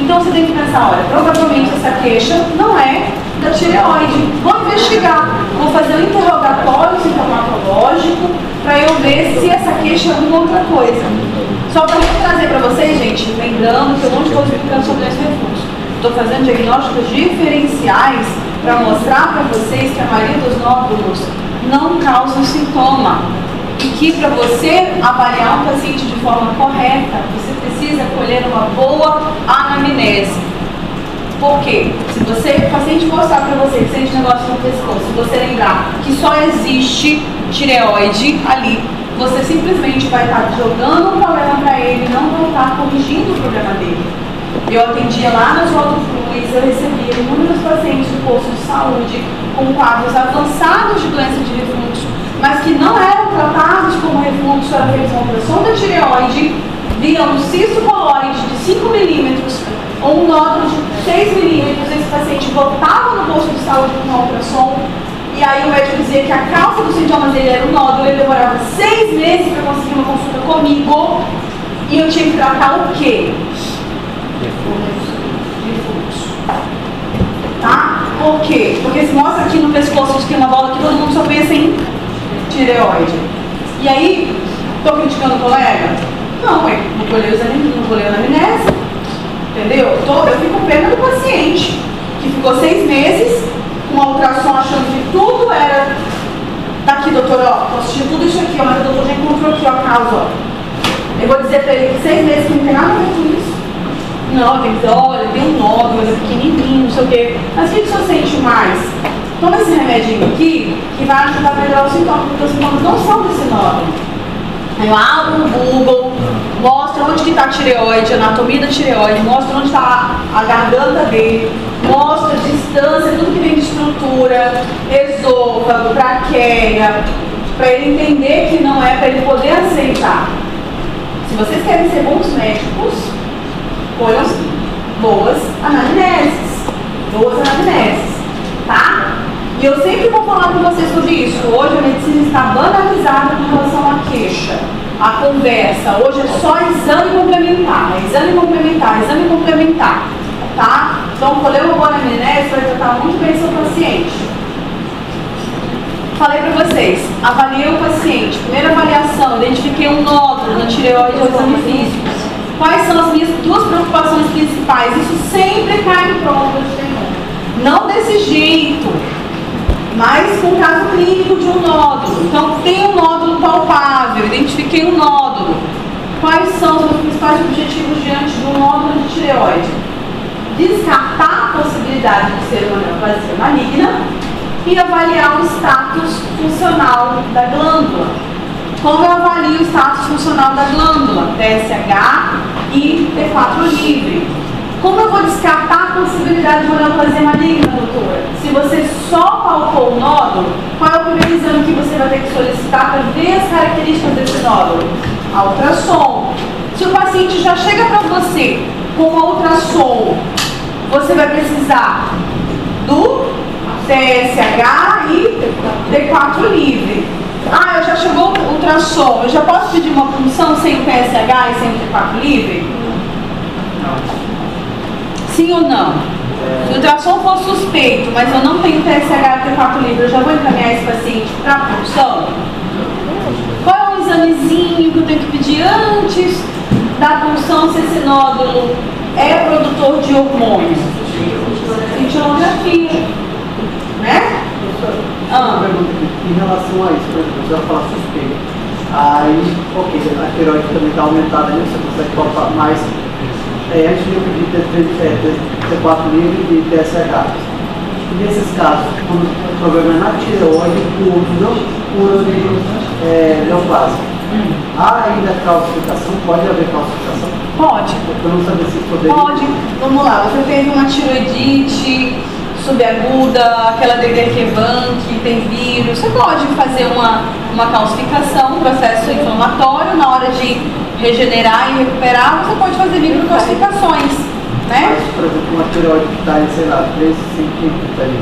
Então, você tem que pensar, olha, provavelmente essa queixa não é da tireoide. Vou investigar, vou fazer um interrogatório sintomatológico para eu ver se essa queixa é alguma outra coisa. Só para trazer para vocês, gente, lembrando que eu não estou explicando sobre esse refluxo. Estou fazendo diagnósticos diferenciais para mostrar para vocês que a maioria dos nódulos não causam sintoma. E que para você avaliar um paciente de forma correta, você precisa colher uma boa anamnese. Por quê? Se o paciente mostrar para você que sente negócio no pescoço, se você lembrar que só existe tireoide ali, você simplesmente vai estar jogando um problema para ele, não vai estar corrigindo o problema dele. Eu atendia lá nas Rotoflux, eu recebia inúmeros pacientes do posto de saúde com quadros avançados de doença de refluxo, mas que não eram tratados como refluxo, era feito uma ultrassom da tireoide, via um cisto colóide de 5 milímetros ou um nódulo de 6 milímetros, esse paciente voltava no posto de saúde com uma ultrassom, e aí o médico dizia que a causa dos sintomas dele era o nódulo, ele demorava 6 meses para conseguir uma consulta comigo, e eu tinha que tratar o quê? Refluxo. Tá? Por quê? Porque se mostra aqui no pescoço que tem uma bola que todo mundo só pensa em tireoide. E aí, estou criticando o colega? Não, não colhei os exames, não colhei a anamnese. Entendeu? Eu fico com pena do paciente, que ficou 6 meses com a ultrassom achando que tudo era daqui, doutor, ó, tô assistindo tudo isso aqui, ó, mas o doutor já encontrou aqui, ó, a causa, ó. Eu vou dizer pra ele que 6 meses que não tem nada a ver com isso. Não, tem que dizer, olha, tem um nódulo, mas é pequenininho, não sei o quê. Mas o que o senhor sente mais? Toma esse remedinho aqui, que vai ajudar a melhorar os sintomas, porque os sintomas não são desse nódulo. Aí eu abro no Google, mostra onde que está a tireoide, a anatomia da tireoide, mostra onde está a garganta dele, mostra a distância, tudo que vem de estrutura, esôfago, traqueia, para ele entender que não é, para ele poder aceitar. Se vocês querem ser bons médicos, colham boas anamneses, tá? E eu sempre vou falar com vocês sobre isso. Hoje a medicina está banalizada com relação à queixa, à conversa. Hoje é só exame complementar, tá? Então, colher uma boa anamnese vai tratar muito bem seu paciente. Falei para vocês, avaliei o paciente. Primeira avaliação, identifiquei um nódulo na tireoide ao exame físico. Quais são as minhas 2 preocupações principais? Isso sempre cai em prova de nenhum. Não desse jeito, mas com o caso clínico de um nódulo. Então, tem um nódulo palpável, identifiquei um nódulo. Quais são os meus principais objetivos diante de um nódulo de tireoide? Descartar a possibilidade de ser uma neoplasia maligna e avaliar o status funcional da glândula. Como eu avalio o status funcional da glândula? TSH e T4 livre. Como eu vou descartar a possibilidade de uma neoplasia maligna, doutora? Se você só palpou o nódulo, qual é o primeiro exame que você vai ter que solicitar para ver as características desse nódulo? A ultrassom. Se o paciente já chega para você com uma ultrassom, você vai precisar do TSH e T4 livre. Ah, eu já chegou o ultrassom, eu já posso pedir uma punção sem o TSH e sem o T4 livre? Não. Sim ou não? Se o ultrassom for suspeito, mas eu não tenho TSH e T4 livre, eu já vou encaminhar esse paciente para a punção? Qual é o examezinho que eu tenho que pedir antes da punção se esse nódulo é produtor de hormônio? Cintilografia, né? uma pergunta aqui, em relação a isso, por exemplo, a senhora fala suspeito. Aí, ok, a tireoide também está aumentada ali, você consegue palpar mais. Antes de eu pedir T4 livre e TSH. Nesses casos, quando o problema é na tireoide, o outro não cura de neoplasma. Há ainda calcificação? Pode haver calcificação? Pode. Eu não sabia se poderia. Pode. Vamos lá, você teve uma tiroidite subaguda, aquela DDQ-VAN que tem vírus, você pode fazer uma calcificação, um processo inflamatório, na hora de regenerar e recuperar, você pode fazer microcalcificações, né? Mas, por exemplo, uma tireoide que está em, sei lá, 3 centímetros ali.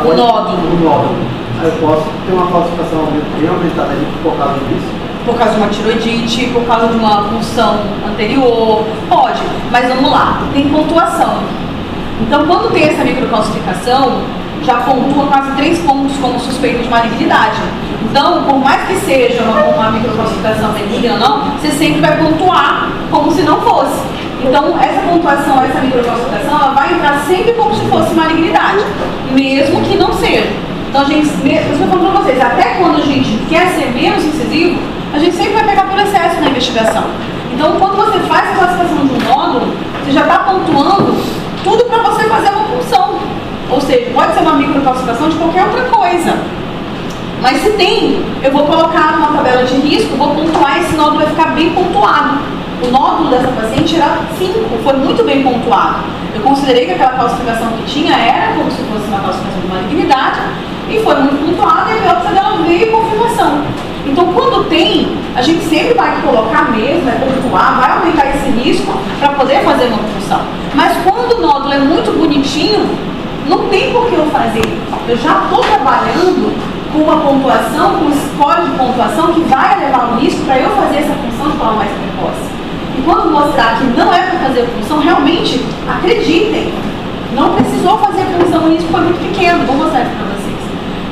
O nódulo. Aí eu posso ter uma calcificação bem aumentada ali por causa disso? Por causa de uma tiroidite, por causa de uma função anterior, pode, mas vamos lá, tem pontuação. Então, quando tem essa microcalcificação, já pontua quase 3 pontos como suspeito de malignidade. Então, por mais que seja uma microcalcificação benigna ou não, você sempre vai pontuar como se não fosse. Então, essa pontuação, essa microcalcificação, ela vai entrar sempre como se fosse malignidade, mesmo que não seja. Então, a gente, por isso que eu falo para vocês, até quando a gente quer ser menos incisivo, a gente sempre vai pegar por excesso na investigação. Então, quando você faz a classificação de um nódulo, você já está pontuando tudo para você fazer uma punção. Ou seja, pode ser uma microcalcificação de qualquer outra coisa. Mas se tem, eu vou colocar numa tabela de risco, vou pontuar, esse nódulo vai ficar bem pontuado. O nódulo dessa paciente era 5, foi muito bem pontuado. Eu considerei que aquela calcificação que tinha era como se fosse uma calcificação de malignidade e foi muito pontuada e a biópsia dela veio confirmação. Então, quando tem, a gente sempre vai colocar mesmo, vai pontuar, vai aumentar esse risco para poder fazer uma punção. Mas quando o nódulo é muito bonitinho, não tem por que eu fazer. Eu já estou trabalhando com uma pontuação, com um score de pontuação que vai elevar o risco para eu fazer essa função de forma mais precoce. E quando mostrar que não é para fazer a função, realmente, acreditem, não precisou fazer a função, o risco foi muito pequeno, vou mostrar isso para vocês.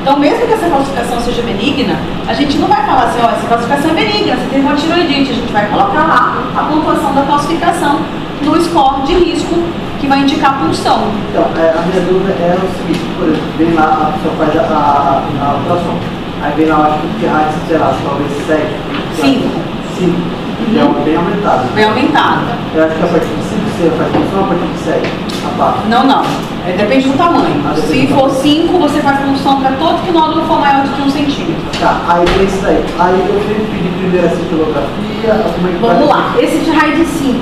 Então, mesmo que essa calcificação seja benigna, a gente não vai falar assim, ó, essa calcificação é benigna, você teve uma tiroidite, a gente vai colocar lá a pontuação da calcificação no score de risco, que vai indicar a punção. Então, a minha dúvida é o seguinte, por exemplo, vem lá, a pessoa faz a ultrassom, aí vem lá, acho que de sei lá, talvez 7. 5. É bem aumentado. Bem aumentado. Eu acho que a partir de 5 você faz punção, a partir de 7, a parte. Não. Depende do tamanho. Se for 5, você faz punção para todo que o nódulo for maior do que 1 centímetro. Tá, aí é isso aí. Aí eu tenho que pedir primeiro a cintilografia, como é que Vamos lá, esse de raio de 5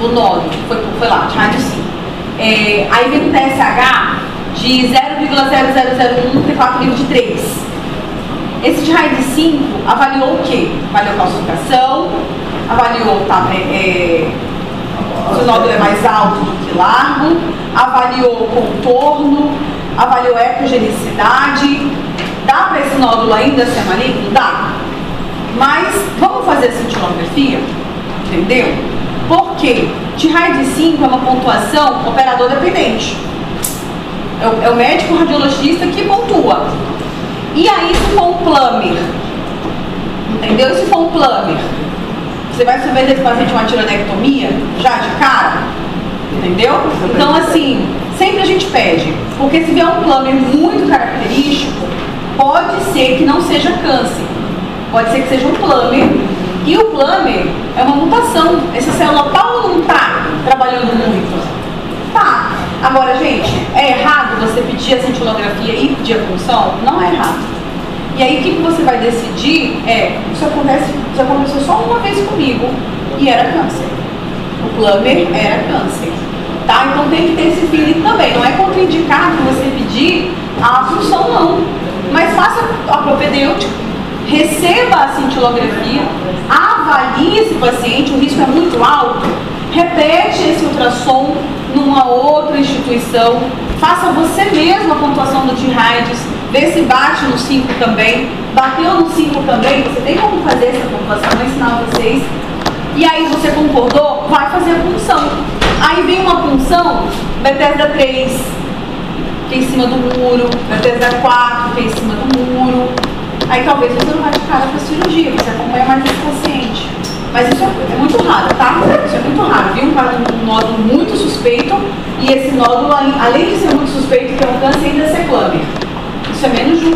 do nódulo, foi lá, de raio de 5. Aí vem o TSH de 0,0001 T4 livre de 3. Esse de raio de 5 avaliou o quê? Avaliou calcificação, avaliou se o nódulo é mais alto do que largo, avaliou contorno, avaliou ecogenicidade. Dá para esse nódulo ainda ser maligno? Dá. Mas vamos fazer a cintilografia? Entendeu? Porque de raio de 5 é uma pontuação operador dependente. É o médico radiologista que pontua. E aí, se for um plummer, entendeu? E se for um plummer, você vai submeter esse paciente a uma tiroidectomia já de cara? Entendeu? Então, assim, sempre a gente pede, porque se vier um plummer muito característico, pode ser que não seja câncer, pode ser que seja um plummer, e o plummer é uma mutação. Essa célula tá ou não tá trabalhando muito? Tá. Agora, gente, é errado você pedir a cintilografia e pedir a punção? Não é errado. E aí, o que você vai decidir isso aconteceu só uma vez comigo e era câncer. O plummer era câncer. Tá? Então, tem que ter esse feeling também. Não é contraindicado você pedir a punção, não. Mas faça a propedêutica, receba a cintilografia, avalie esse paciente, o risco é muito alto, repete esse ultrassom numa outra instituição, faça você mesmo a pontuação do T-RAIDS, vê se bate no 5 também, bateu no 5 também, você tem como fazer essa pontuação, vou ensinar vocês, e aí você concordou, vai fazer a punção. Aí vem uma punção, Bethesda 3, que é em cima do muro, Bethesda 4, que é em cima do muro, aí talvez você não vai de cara para a cirurgia, você acompanha mais esse paciente. Mas isso é muito raro, tá? Isso é muito raro, viu? Um nódulo muito suspeito e esse nódulo, além de ser muito suspeito, que é um câncer, ainda ser plummer. Isso Isso é menos de 1%.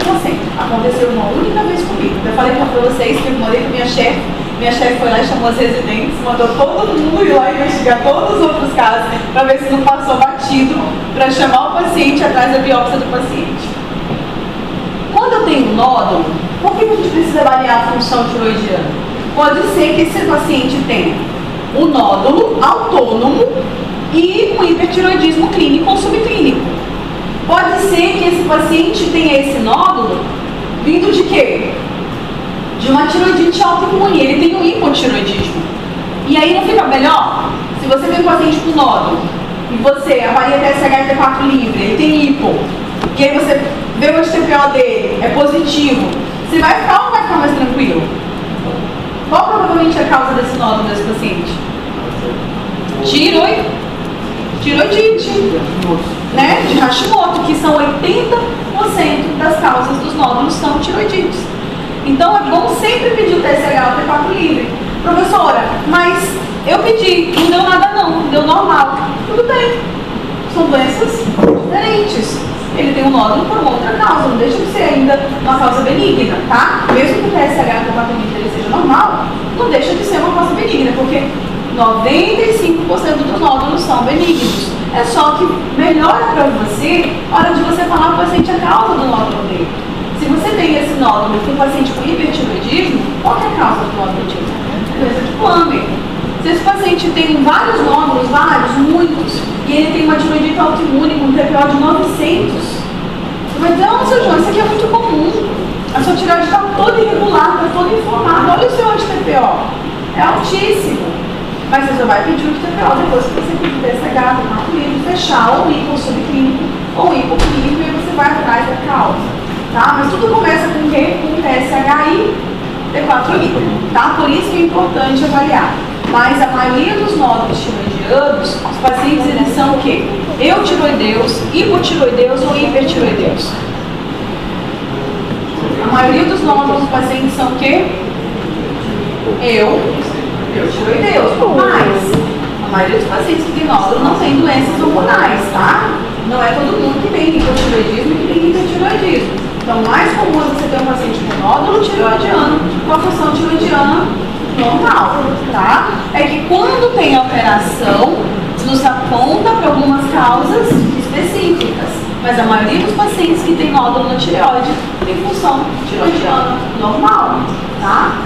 Aconteceu uma única vez comigo. Eu falei para vocês que eu morei com minha chefe. Minha chefe foi lá e chamou as residentes, mandou todo mundo ir lá investigar todos os outros casos para ver se não passou batido, para chamar o paciente atrás da biópsia do paciente. Quando eu tenho um nódulo, por que a gente precisa avaliar a função tiroidiana? Pode ser que esse paciente tenha um nódulo autônomo e um hipertiroidismo clínico ou subclínico. Pode ser que esse paciente tenha esse nódulo vindo de quê? De uma tiroidite autoimune, ele tem um hipotiroidismo. E aí não fica melhor? Se você tem um paciente com nódulo e você avalia TSH e T4 livre, ele tem hipo, e aí você vê o TPO dele, é positivo, você vai ficar ou não vai ficar mais tranquilo? Qual provavelmente é a causa desse nódulo desse paciente? Tiroidite, né? De Hashimoto, que são 80% das causas dos nódulos são tiroidites. Então é bom sempre pedir o TSH ou T4 livre. Professora, mas eu pedi, não deu nada não, deu normal. Tudo bem, são doenças diferentes. Ele tem um nódulo por uma outra causa, não deixa de ser ainda uma causa benigna, tá? Mesmo que o TSH e o T4 livre ele seja normal, não deixa de ser uma causa benigna, porque 95% dos nódulos são benignos. É só que melhora para você a hora de você falar para o paciente a causa do nódulo dele. Se você tem esse nódulo e tem um paciente com hipertiroidismo, qual é a causa do nódulo tiroidiano? Doença de Plummer. Se esse paciente tem vários nódulos, muitos, e ele tem uma tiroidite autoimune com um TPO de 900, você vai dizer, não, seu João, isso aqui é muito comum. A sua tireoide está toda irregular, está toda inflamada. Olha o seu anti-TPO. É altíssimo. Mas você só vai pedir o TPO depois que você pedir TSH, T4 livre, fechar ou hipo subclínico ou hipoclínico, e você vai atrás da causa. Tá? Mas tudo começa com o quê? Com TSH e T4 livre, tá? Por isso que é importante avaliar. Mas a maioria dos nódulos tiroidianos, os pacientes eles são o quê? Eutiroideus, hipotiroideus ou hipertiroideus. A maioria dos nódulos dos pacientes são o quê? Eutiroideus. Mas a maioria dos pacientes que tem nódulo não tem doenças hormonais, tá? Não é todo mundo que tem hipotiroidismo e que tem hipertiroidismo. Então, mais comum é você ter um paciente com nódulo tiroidiano com a função tiroidiana normal, tá? É que quando tem alteração, nos aponta para algumas causas específicas. Mas a maioria dos pacientes que tem nódulo na tireoide tem função tiroidiana normal, tá?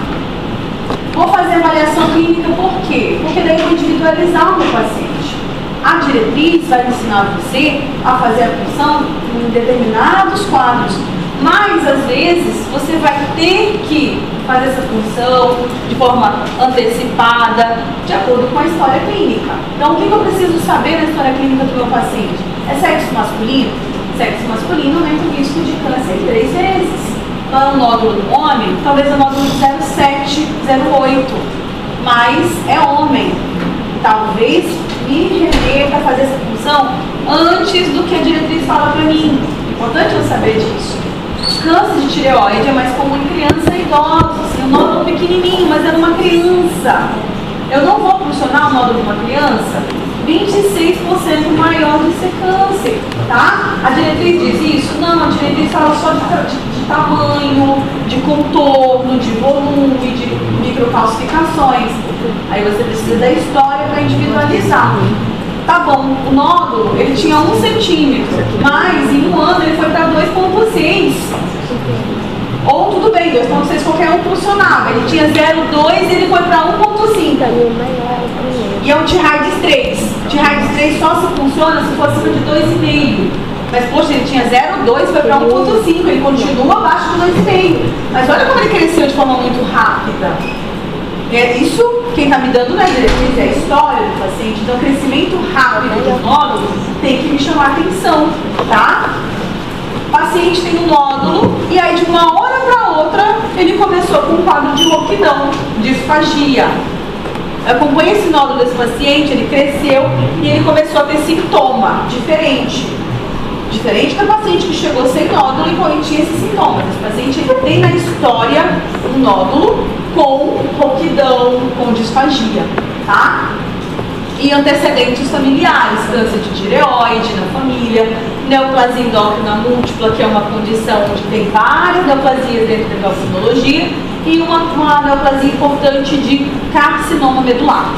Vou fazer avaliação clínica por quê? Porque daí eu vou individualizar o meu paciente. A diretriz vai ensinar você a fazer a função em determinados quadros, mas às vezes você vai ter que fazer essa função de forma antecipada, de acordo com a história clínica. Então, o que eu preciso saber na história clínica do meu paciente? É sexo masculino? Sexo masculino aumenta o risco de câncer 3 vezes. Então, é um nódulo do homem, talvez é um nódulo de 0,7, 0,8, mas é homem. Talvez me remeta a fazer essa função antes do que a diretriz fala para mim. Importante eu saber disso. Câncer de tireoide é mais comum em criança e idosos. É um nódulo pequenininho, mas é numa criança. Eu não vou funcionar o nódulo de uma criança 26% maior de ser câncer, tá? A diretriz diz isso? Não, a diretriz fala só de tamanho, de contorno, de volume, de microcalcificações. Aí você precisa da história para individualizar. Tá bom, o nódulo, ele tinha 1 centímetro, mas em um ano ele foi para 2,6. Ou tudo bem, 2,6 qualquer um funcionava. Ele tinha 0,2 e ele foi para 1,5. E é o T-RAIDS 3. T-RAIDS 3 só se funciona se for acima de 2,5. Mas, poxa, ele tinha 0,2 e foi para 1,5. Ele continua abaixo de 2,5. Mas olha como ele cresceu de forma muito rápida. É isso, quem está me dando na diretriz é a história do paciente. Então, o crescimento rápido do nódulo tem que me chamar a atenção, tá? O paciente tem um nódulo e aí, de uma hora para outra, ele começou com um quadro de rouquidão, disfagia. Eu acompanho esse nódulo desse paciente, ele cresceu e ele começou a ter sintoma diferente. Diferente da paciente que chegou sem nódulo e tinha esses sintomas. Esse paciente ele tem na história um nódulo com rouquidão, com disfagia, tá? E antecedentes familiares, câncer de tireoide na família, neoplasia endócrina múltipla, que é uma condição onde tem várias neoplasias dentro da endocrinologia, e uma neoplasia importante de carcinoma medular.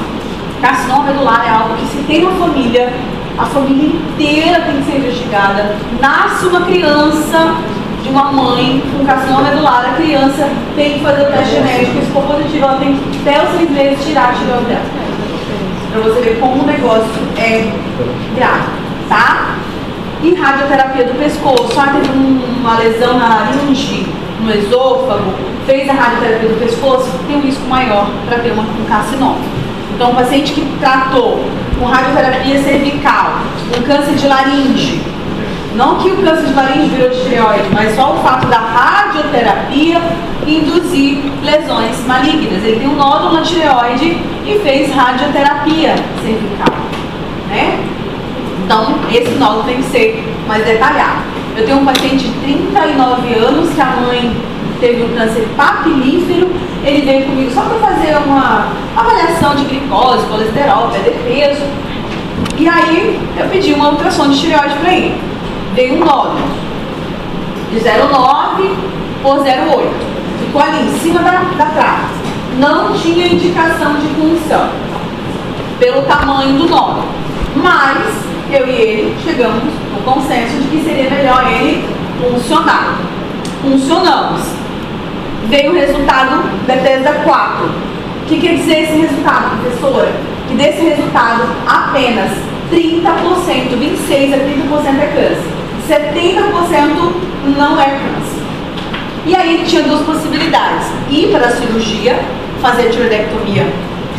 Carcinoma medular é algo que, se tem uma família, a família inteira tem que ser investigada. Nasce uma criança de uma mãe com carcinoma medular, a criança tem que fazer o teste genético, se for positivo, ela tem que, até os 6 meses, tirar a tireoide dela. Pra você ver como o negócio é grave, tá? E radioterapia do pescoço. Teve uma lesão na laringe, no esôfago, fez a radioterapia do pescoço, tem um risco maior para ter um carcinoma. Então, um paciente que tratou com radioterapia cervical, um câncer de laringe, não que o câncer de laringe virou de tireoide, mas só o fato da radioterapia induzir lesões malignas. Ele tem um nódulo na tireoide e fez radioterapia cervical, né? Então, esse nódulo tem que ser mais detalhado. Eu tenho um paciente de 39 anos que a mãe teve um câncer papilífero. Ele veio comigo só para fazer uma avaliação de glicose, colesterol, perder peso. E aí, eu pedi uma ultrassom de tireoide para ele. Veio um nódulo de 0,9 por 0,8. Ficou ali em cima da trave. Não tinha indicação de punção pelo tamanho do nódulo. Mas eu e ele chegamos no consenso de que seria melhor ele funcionar. Funcionamos. Veio o resultado Bethesda 4. O que quer dizer esse resultado, professora? Que desse resultado apenas 30%, 26 a 30% é câncer. 70% não é câncer. E aí ele tinha duas possibilidades: ir para a cirurgia, fazer tiroidectomia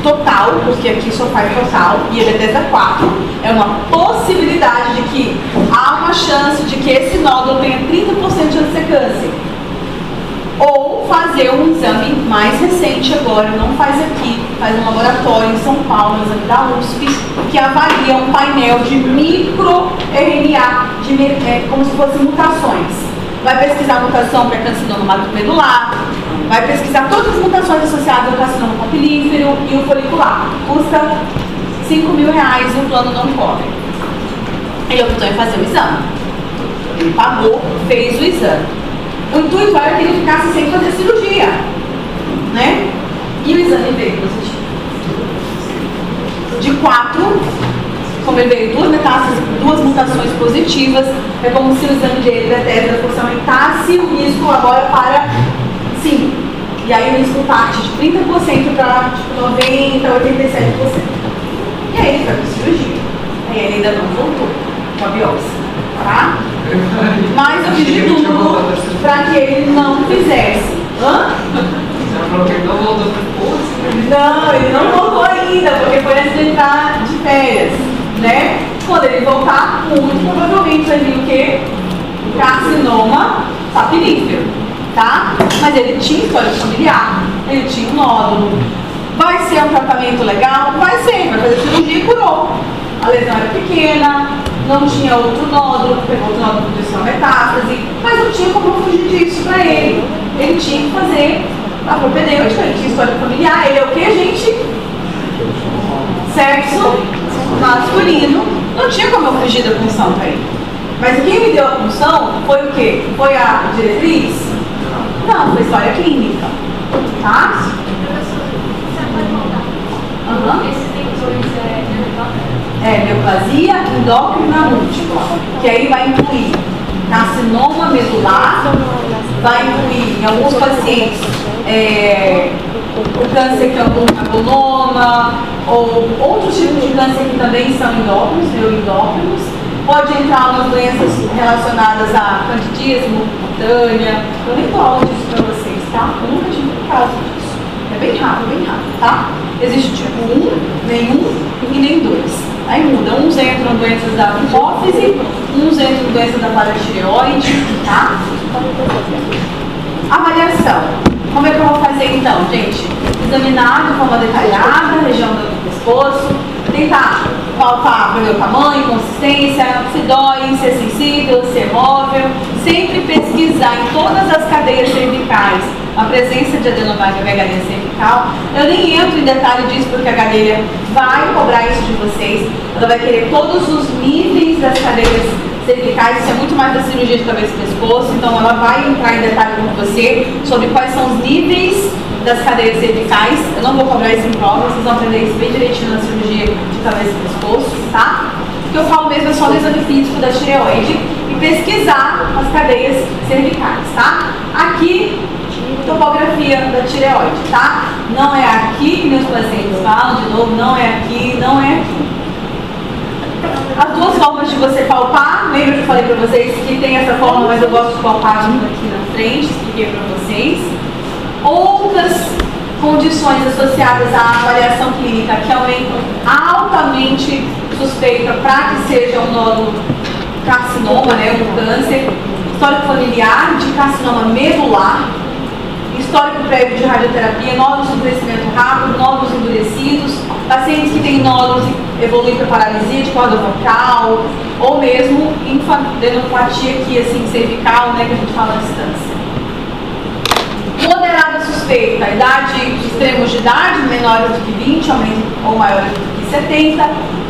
total, porque aqui só faz total, e a Bethesda 4 é uma possibilidade de que há uma chance de que esse nódulo tenha 30% de chance de ser câncer. Ou fazer um exame mais recente agora, não faz aqui, faz um laboratório em São Paulo, um exame da USP, que avalia um painel de micro-RNA, como se fossem mutações. Vai pesquisar mutação para carcinoma medular, vai pesquisar todas as mutações associadas ao carcinoma papilífero e o folicular. Custa R$5.000 e o plano não cobre. Ele optou em fazer o exame. Ele pagou, fez o exame. O intuito era que ele ficasse sem fazer cirurgia, né? E o exame veio positivo. De 4, como ele veio 2 metástases, 2 mutações positivas, é como se o exame dele da Bethesda fosse aumentasse o risco agora para 5. E aí o risco parte de 30% para 90%, 87%. E aí ele foi para cirurgia. Aí ele ainda não voltou com a biópsia, tá? Mas eu fiz de tudo para que ele não fizesse. Hã? Você falou que ele não voltou depois? Não, ele não voltou ainda, porque foi antes de entrar de férias, né? Quando ele voltar, muito provavelmente vai vir o quê? Carcinoma papilífero, tá? Mas ele tinha história familiar, ele tinha um nódulo. Vai ser um tratamento legal? Vai ser, vai fazer cirurgia e curou. A lesão era pequena, não tinha outro nódulo, pegou outro nódulo de uma metástase, mas não tinha como fugir disso para ele. Ele tinha que fazer a propedêutica, ele tinha história familiar, ele é o que, gente? Sexo masculino, não tinha como eu fugir da punção para ele. Mas quem me deu a punção foi o quê? Foi a diretriz? Não, foi história clínica, tá? Neoplasia endócrina múltipla, que aí vai incluir carcinoma medular, vai incluir em alguns pacientes o câncer que é o carcinoma, ou outros tipos de câncer que também são endócrinos, neuroendócrinos. Pode entrar umas doenças relacionadas a candidíase, cutânea. Eu nem falo disso para vocês, tá? Eu nunca tive caso disso. É bem rápido, tá? Existe tipo 1, nenhum e nem 2. Aí muda, uns entram doenças da hipófise, uns entram doenças da paratireoide, tá? Avaliação. Como é que eu vou fazer então, gente? Examinar de forma detalhada a região do pescoço, tentar palpar para o meu tamanho, consistência, se dói, se é sensível, se é móvel, sempre pesquisar em todas as cadeias cervicais a presença de adenomose gadelha cervical. Eu nem entro em detalhe disso porque a gadelha vai cobrar isso de vocês. Ela vai querer todos os níveis das cadeias cervicais, isso é muito mais da cirurgia de cabeça e pescoço, então ela vai entrar em detalhe com você sobre quais são os níveis das cadeias cervicais. Eu não vou cobrar isso em prova, vocês vão aprender isso bem direitinho na cirurgia de cabeça e pescoço, tá? O que eu falo mesmo é só do exame físico da tireoide e pesquisar as cadeias cervicais, tá? Aqui, topografia da tireoide, tá? Não é aqui que meus pacientes falam, de novo, não é aqui, não é aqui. As duas formas de você palpar, lembra que eu falei pra vocês que tem essa forma, mas eu gosto de palpar aqui na frente, expliquei pra vocês. Outras condições associadas à avaliação clínica que aumentam altamente suspeita para que seja um nódulo carcinoma, né, um câncer, histórico familiar de carcinoma medular, histórico prévio de radioterapia, nódulos de crescimento rápido, nódulos endurecidos, pacientes que têm nódulos e evoluem para paralisia de corda vocal, ou mesmo adenopatia aqui, assim, cervical, né, que a gente fala à distância. Moderada suspeita, idade, extremos de idade, menores do que 20 ou maiores do que 70,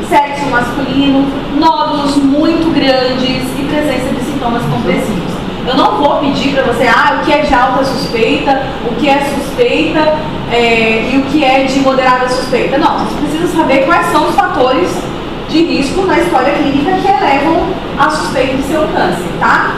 sexo masculino, nódulos muito grandes e presença de sintomas compressivos. Eu não vou pedir para você, o que é de alta suspeita, o que é suspeita e o que é de moderada suspeita. Não, você precisa saber quais são os fatores de risco na história clínica que elevam a suspeita de seu câncer, tá?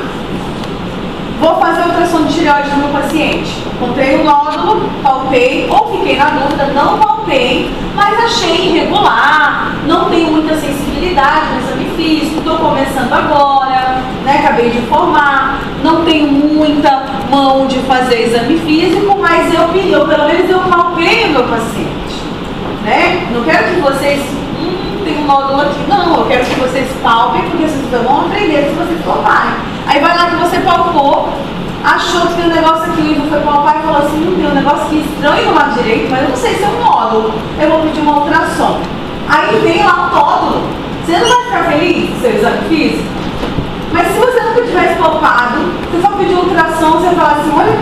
Vou fazer ultrassom de tireoide no meu paciente. Encontrei um nódulo, palpei, ou fiquei na dúvida, não palpei, mas achei irregular, não tenho muita sensibilidade no exame físico, estou começando agora, né, acabei de formar, não tenho muita mão de fazer exame físico, mas eu pelo menos eu palpei o meu paciente, né? Não quero que vocês, tem um nódulo aqui, não, eu quero que vocês palpem, porque vocês vão aprender se vocês palparem. Aí vai lá que você palpou, achou que tem um negócio aqui, o Ivo foi palpar e falou assim, tem um negócio aqui estranho no lado direito, mas eu não sei se é um nódulo, eu vou pedir uma ultrassom. Aí vem lá o nódulo, você não vai ficar feliz com seu exame físico? Mas se você nunca tivesse palpado, você só pediu ultrassom, você fala assim, olha,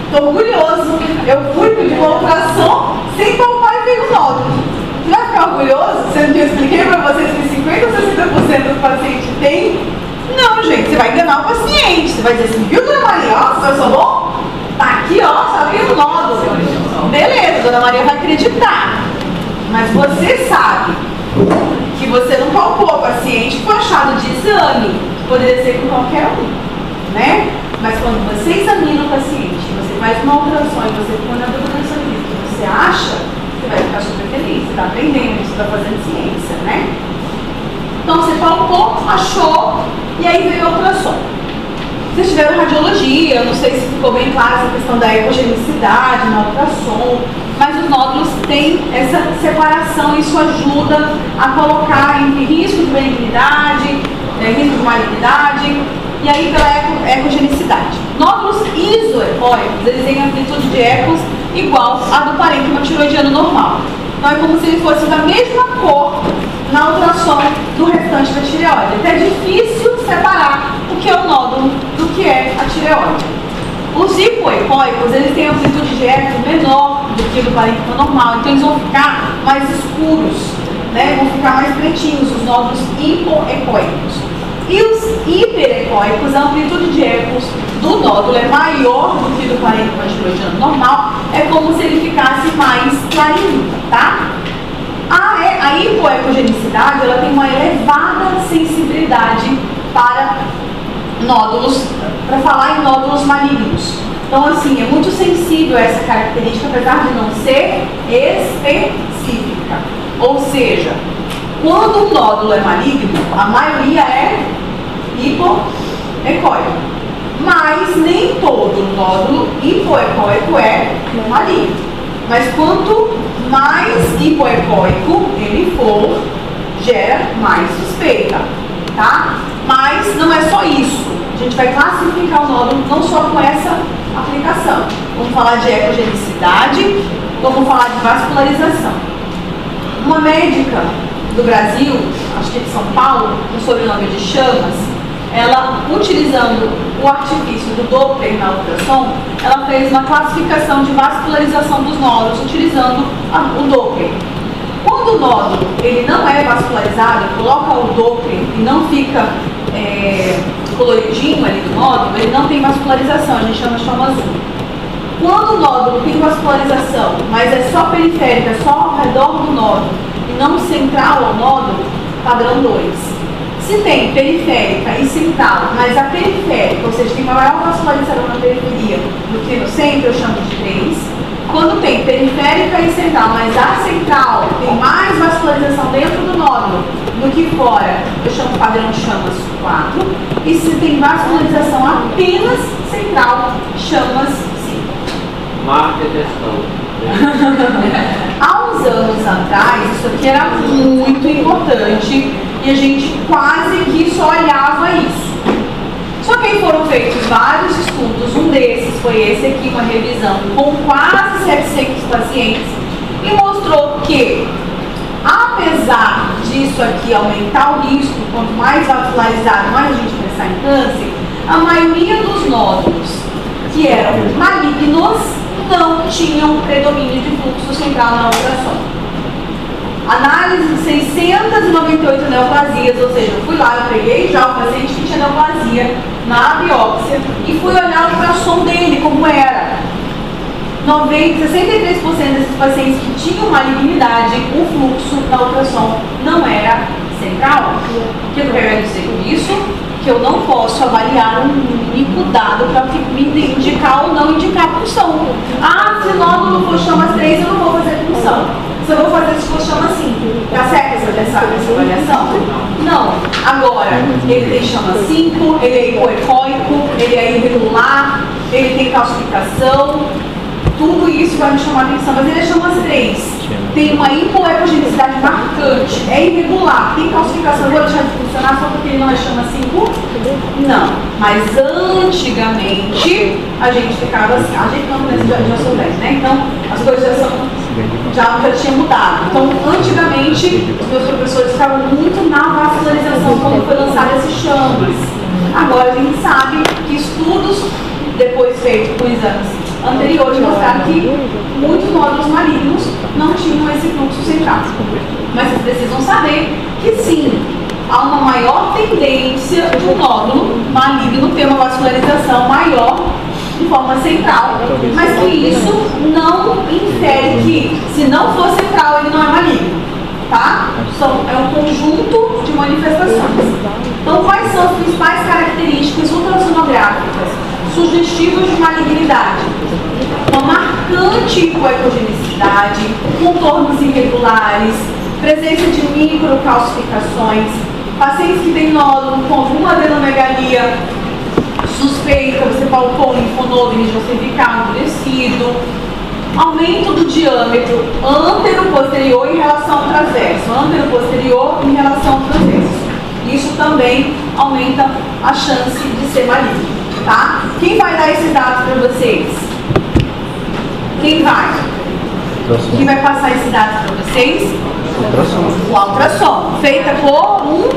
tô orgulhoso, eu fui pedir uma ultrassom sem palpar e veio um nódulo. Você vai ficar orgulhoso? Sendo que eu expliquei pra vocês que 50 ou 60% dos pacientes tem? Não, gente, você vai enganar o paciente. Você vai dizer assim, viu, dona Maria, ó, eu sou bom? Tá aqui, ó, só tem um nódulo. Beleza, dona Maria vai acreditar. Mas você sabe que você não palpou o paciente que foi achado de exame. Poderia ser com qualquer um, né? Mas quando você examina o paciente, você faz uma ultrassom e você põe na dúvida do serviço que você acha, você vai ficar super feliz. Você está aprendendo, você está fazendo ciência, né? Então você palpou, achou, e aí veio a ultrassom. Vocês tiveram radiologia, eu não sei se ficou bem clara essa questão da ecogenicidade na ultrassom, mas os nódulos têm essa separação, isso ajuda a colocar entre risco de benignidade, risco de malignidade, e aí pela ecogenicidade. Nódulos isoecóicos, eles têm amplitude de ecos igual à do parênquima tiroidiano normal. Então é como se ele fosse da mesma cor na ultrassom do restante da tireoide. Então é difícil separar o que é o nódulo do que é a tireoide. Os hipoecóicos, eles têm amplitude de eco menor do que do parênquima normal, então eles vão ficar mais escuros, né? Vão ficar mais pretinhos, os nódulos hipoecóicos. E os hiperecóicos, a amplitude de ecos do nódulo é maior do que do parênquima tiroidiano normal, é como se ele ficasse mais clarinho, tá? A hipoecogenicidade, ela tem uma elevada sensibilidade para nódulos, para falar em nódulos malignos. Então, assim, é muito sensível essa característica, apesar de não ser específica. Ou seja, quando um nódulo é maligno, a maioria é hipoecóico. Mas nem todo nódulo hipoecóico é maligno. Mas quanto mais hipoecóico ele for, gera mais suspeita, tá? Mas não é só isso. A gente vai classificar o nódulo não só com essa aplicação. Vamos falar de ecogenicidade, vamos falar de vascularização. Uma médica do Brasil, acho que é de São Paulo, com o sobrenome de Chamas, ela, utilizando o artifício do Doppler na ultrassom, ela fez uma classificação de vascularização dos nódulos utilizando o Doppler. Quando o nódulo ele não é vascularizado, coloca o Doppler e não fica coloridinho ali no nódulo, ele não tem vascularização, a gente chama azul. Quando o nódulo tem vascularização, mas é só periférica, só ao redor do nódulo, e não central ao nódulo, padrão 2. Se tem periférica e central, mas a periférica, ou seja, tem uma maior vascularização na periferia do que no centro, eu chamo de 3. Quando tem periférica e central, mas a central tem mais vascularização dentro do nódulo do que fora, eu chamo padrão chamas 4. E se tem vascularização apenas central, chamas 5. Marca questão. Há uns anos atrás, isso aqui era muito importante e a gente quase que só olhava isso. Só que aí foram feitos vários estudos, um desses foi esse aqui, uma revisão com quase 700 pacientes, e mostrou que, apesar disso aqui aumentar o risco, quanto mais vascularizado, mais a gente pensar em câncer, a maioria dos nódulos que eram malignos não tinham predomínio de fluxo central na ultrassom. Análise de 698 neoplasias, ou seja, eu fui lá, eu peguei já o paciente que tinha neoplasia na biópsia e fui olhar o ultrassom dele, como era. 63% desses pacientes que tinham malignidade, o fluxo da ultrassom não era central. O que eu quero dizer com isso? Que eu não posso avaliar um único dado para me indicar ou não indicar punção. Ah, se o nódulo for chamas 3, eu não vou fazer punção. Se eu vou fazer se for chamas 5, tá certo essa avaliação? Não. Agora, ele tem chama 5, ele é hipoecóico, ele é irregular, ele tem calcificação, tudo isso vai me chamar a atenção, mas ele é chamas 3. Tem uma hipoecogenicidade marcante, é irregular, tem calcificação, eu vou deixar de funcionar só porque ele não é chama 5? Não, mas antigamente a gente ficava assim, a gente não, mas já sou velho, né? Então as coisas já tinham mudado. Então antigamente os meus professores ficavam muito na vascularização quando foi lançado esses chamas. Agora a gente sabe que estudos depois feitos com exames anteriores mostraram que muitos nódulos malignos não tinham esse fluxo central. Mas vocês precisam saber que sim, há uma maior tendência de um nódulo maligno ter uma vascularização maior de forma central, mas que isso não infere que, se não for central, ele não é maligno, tá? É um conjunto de manifestações. Então, quais são as principais características ultrassonográficas sugestivas de malignidade? Uma marcante hipoecogenicidade, contornos irregulares, presença de microcalcificações, pacientes que têm nódulo com alguma adenomegalia suspeita, você palpou o linfonodo em região cervical endurecido, aumento do diâmetro antero-posterior em relação ao transverso, antero-posterior em relação ao transverso. Isso também aumenta a chance de ser maligno, tá? Quem vai dar esses dados para vocês? Quem vai? Quem vai passar esses dados para vocês? O ultrassom, feita por um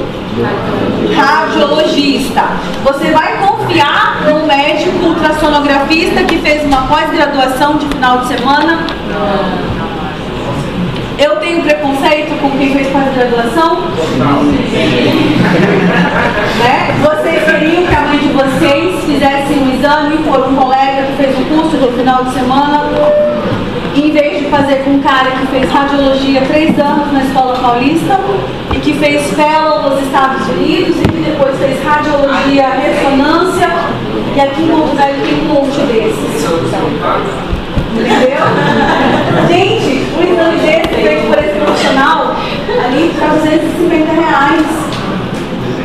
radiologista. Você vai confiar num médico ultrassonografista que fez uma pós-graduação de final de semana? Eu tenho preconceito com quem fez pós-graduação? Né? Vocês queriam que a mãe de vocês fizesse um exame por um colega que fez um curso de final de semana, em vez de fazer com um cara que fez radiologia 3 anos na Escola Paulista e que fez fellow nos Estados Unidos e que depois fez radiologia ressonância, e aqui em Monte Velho tem um monte desses. Entendeu? Gente, um exame desse feito por esse profissional ali está R$250.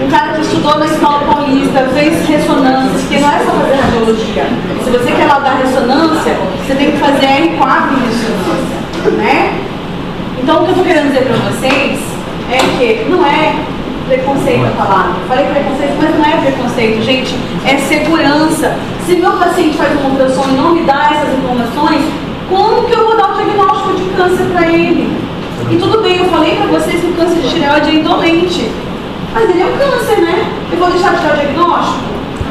Um cara que estudou na Escola Paulista, fez ressonância, porque não é só fazer radiologia. Se você quer laudar ressonância, você tem que fazer R4 em ressonância, né? Então o que eu estou querendo dizer para vocês é que não é preconceito a palavra. Eu falei preconceito, mas não é preconceito, gente, é segurança. Se meu paciente faz uma ultrassom e não me dá essas informações, como que eu vou dar um diagnóstico de câncer para ele? E tudo bem, eu falei para vocês que o câncer de tireoide é indolente, mas ele é um câncer, né? Eu vou deixar de dar o diagnóstico?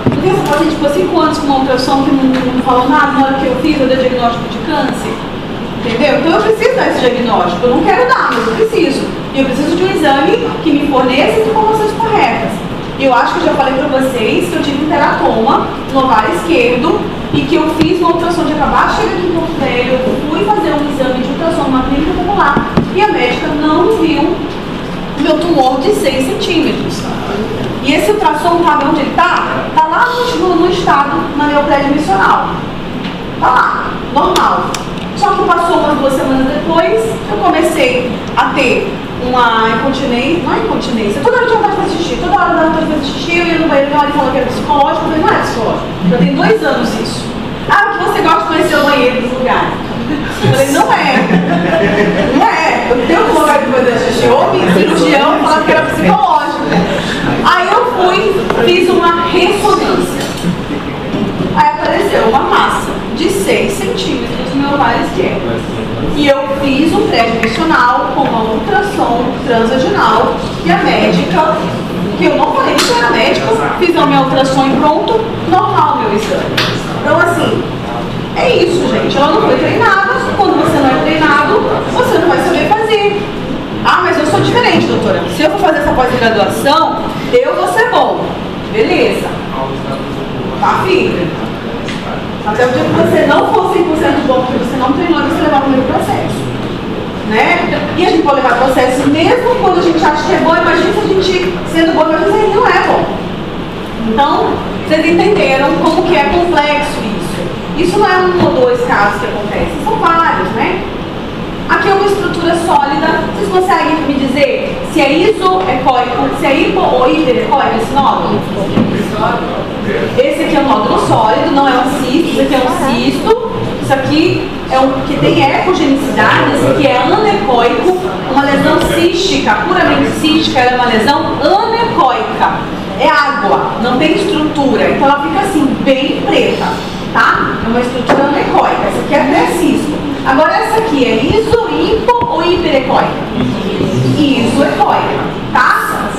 Porque essa paciente ficou 5 anos com uma ultrassom que não falou nada, na hora que eu fiz, eu dei diagnóstico de câncer. Entendeu? Então eu preciso dar esse diagnóstico. Eu não quero dar, mas eu preciso. E eu preciso forneça as informações corretas. E eu acho que eu já falei para vocês que eu tive um teratoma no ovário esquerdo e que eu fiz uma ultrassom de acabar de chegar aqui em Porto Velho, eu fui fazer um exame de ultrassom numa clínica popular e a médica não viu meu tumor de 6 centímetros. E esse ultrassom, sabe onde ele está? Está lá no estado, na neopré-dimensional. Está lá, normal. Só que passou umas 2 semanas depois, eu comecei a ter uma incontinência, não é incontinência, toda hora eu tinha vontade de fazer xixi, toda hora eu dava vontade de fazer xixi, eu ia no banheiro, e falou que era psicológico, eu falei, não é psicológico, eu tenho 2 anos isso. Ah, que você gosta de conhecer o banheiro dos lugares. Eu falei, não é. Não é. Eu tenho vontade de fazer xixi. Houve cirurgião falando que era psicológico. Aí eu fui, fiz uma ressonância. Aí apareceu uma massa de 6 centímetros no meu ovário esquerdo. E eu fiz um pré-dimensional com uma ultrassom transvaginal e a médica, que eu não falei que era médica, fiz a minha ultrassom e pronto, normal meu exame. Então assim, é isso, gente. Ela não foi treinada. Quando você não é treinado, você não vai saber fazer. Ah, mas eu sou diferente, doutora. Se eu for fazer essa pós-graduação, eu vou ser bom. Beleza. Tá, filha? Até o dia que você não for 100% bom, porque você não treinou, você levar o primeiro processo. Né? E a gente pode levar processo mesmo quando a gente acha que é bom. Imagina se a gente, sendo bom, vai dizer, não é bom. Então, vocês entenderam como que é complexo isso. Isso não é 1 ou 2 casos que acontecem, são vários, né? Aqui é uma estrutura sólida. Vocês conseguem me dizer se é isoecóico, se é hipo ou hiperecóico esse nódulo? Esse aqui é um nódulo sólido, não é um cisto, esse aqui é um cisto. Isso aqui é um que tem ecogenicidade, esse aqui é anecoico, uma lesão cística, puramente cística, ela é uma lesão anecoica. É água, não tem estrutura, então ela fica assim, bem preta, tá? É uma estrutura anecoica, essa aqui é até cisto. Agora essa aqui é iso, hipo ou hiperecóica? Isoecóica, tá?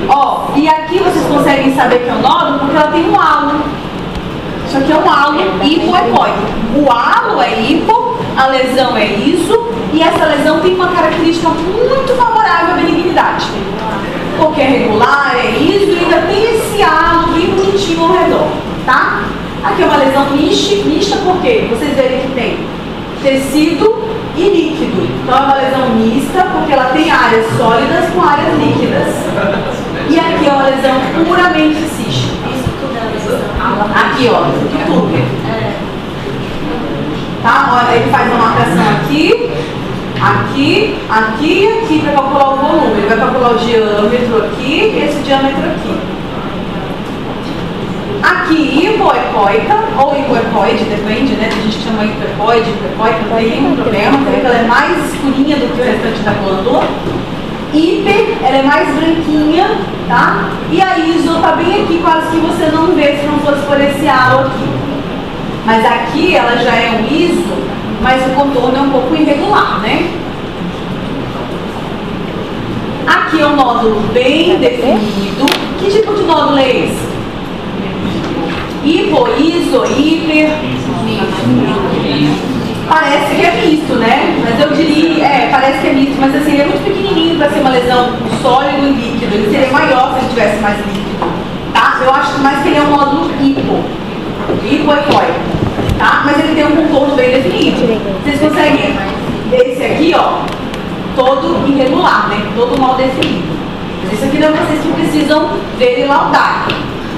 Ó, e aqui vocês conseguem saber que é um nódulo porque ela tem um halo. Isso aqui é um halo hipoecóico. O halo é hipo, a lesão é iso, e essa lesão tem uma característica muito favorável à benignidade. Porque é regular, é iso e ainda tem esse halo bem bonitinho ao redor, tá? Aqui é uma lesão mista porque vocês verem que tem tecido e líquido. Então é uma lesão mista porque ela tem áreas sólidas com áreas líquidas. E aqui é uma lesão puramente cística. Aqui, ó, tudo. Tá? Olha, ele faz uma marcação aqui, aqui, aqui e aqui para calcular o volume. Ele vai calcular o diâmetro aqui e esse diâmetro aqui. Aqui, hipoecóica ou hipoecoide, depende, né? A gente chama hipoecoide, hipoecoica, não tem nenhum problema, porque ela é mais escurinha do que o restante da glândula. Hiper, ela é mais branquinha, tá? E a iso tá bem aqui, quase que você não vê se não fosse por esse halo aqui. Mas aqui ela já é um iso, mas o contorno é um pouco irregular, né? Aqui é um nódulo bem definido. Que tipo de nódulo é esse? Hipo, iso, hiper. Parece que é misto, né? Mas eu diria, parece que é misto, mas assim, ele é muito pequenininho para ser uma lesão sólido e líquido. Ele seria maior se ele tivesse mais líquido, tá? Eu acho mais que ele é um nódulo hipoecóico, tá? Mas ele tem um contorno bem definido. Vocês conseguem ver esse aqui, ó, todo irregular, né? Todo mal definido. Isso aqui não é vocês que precisam ver e laudar.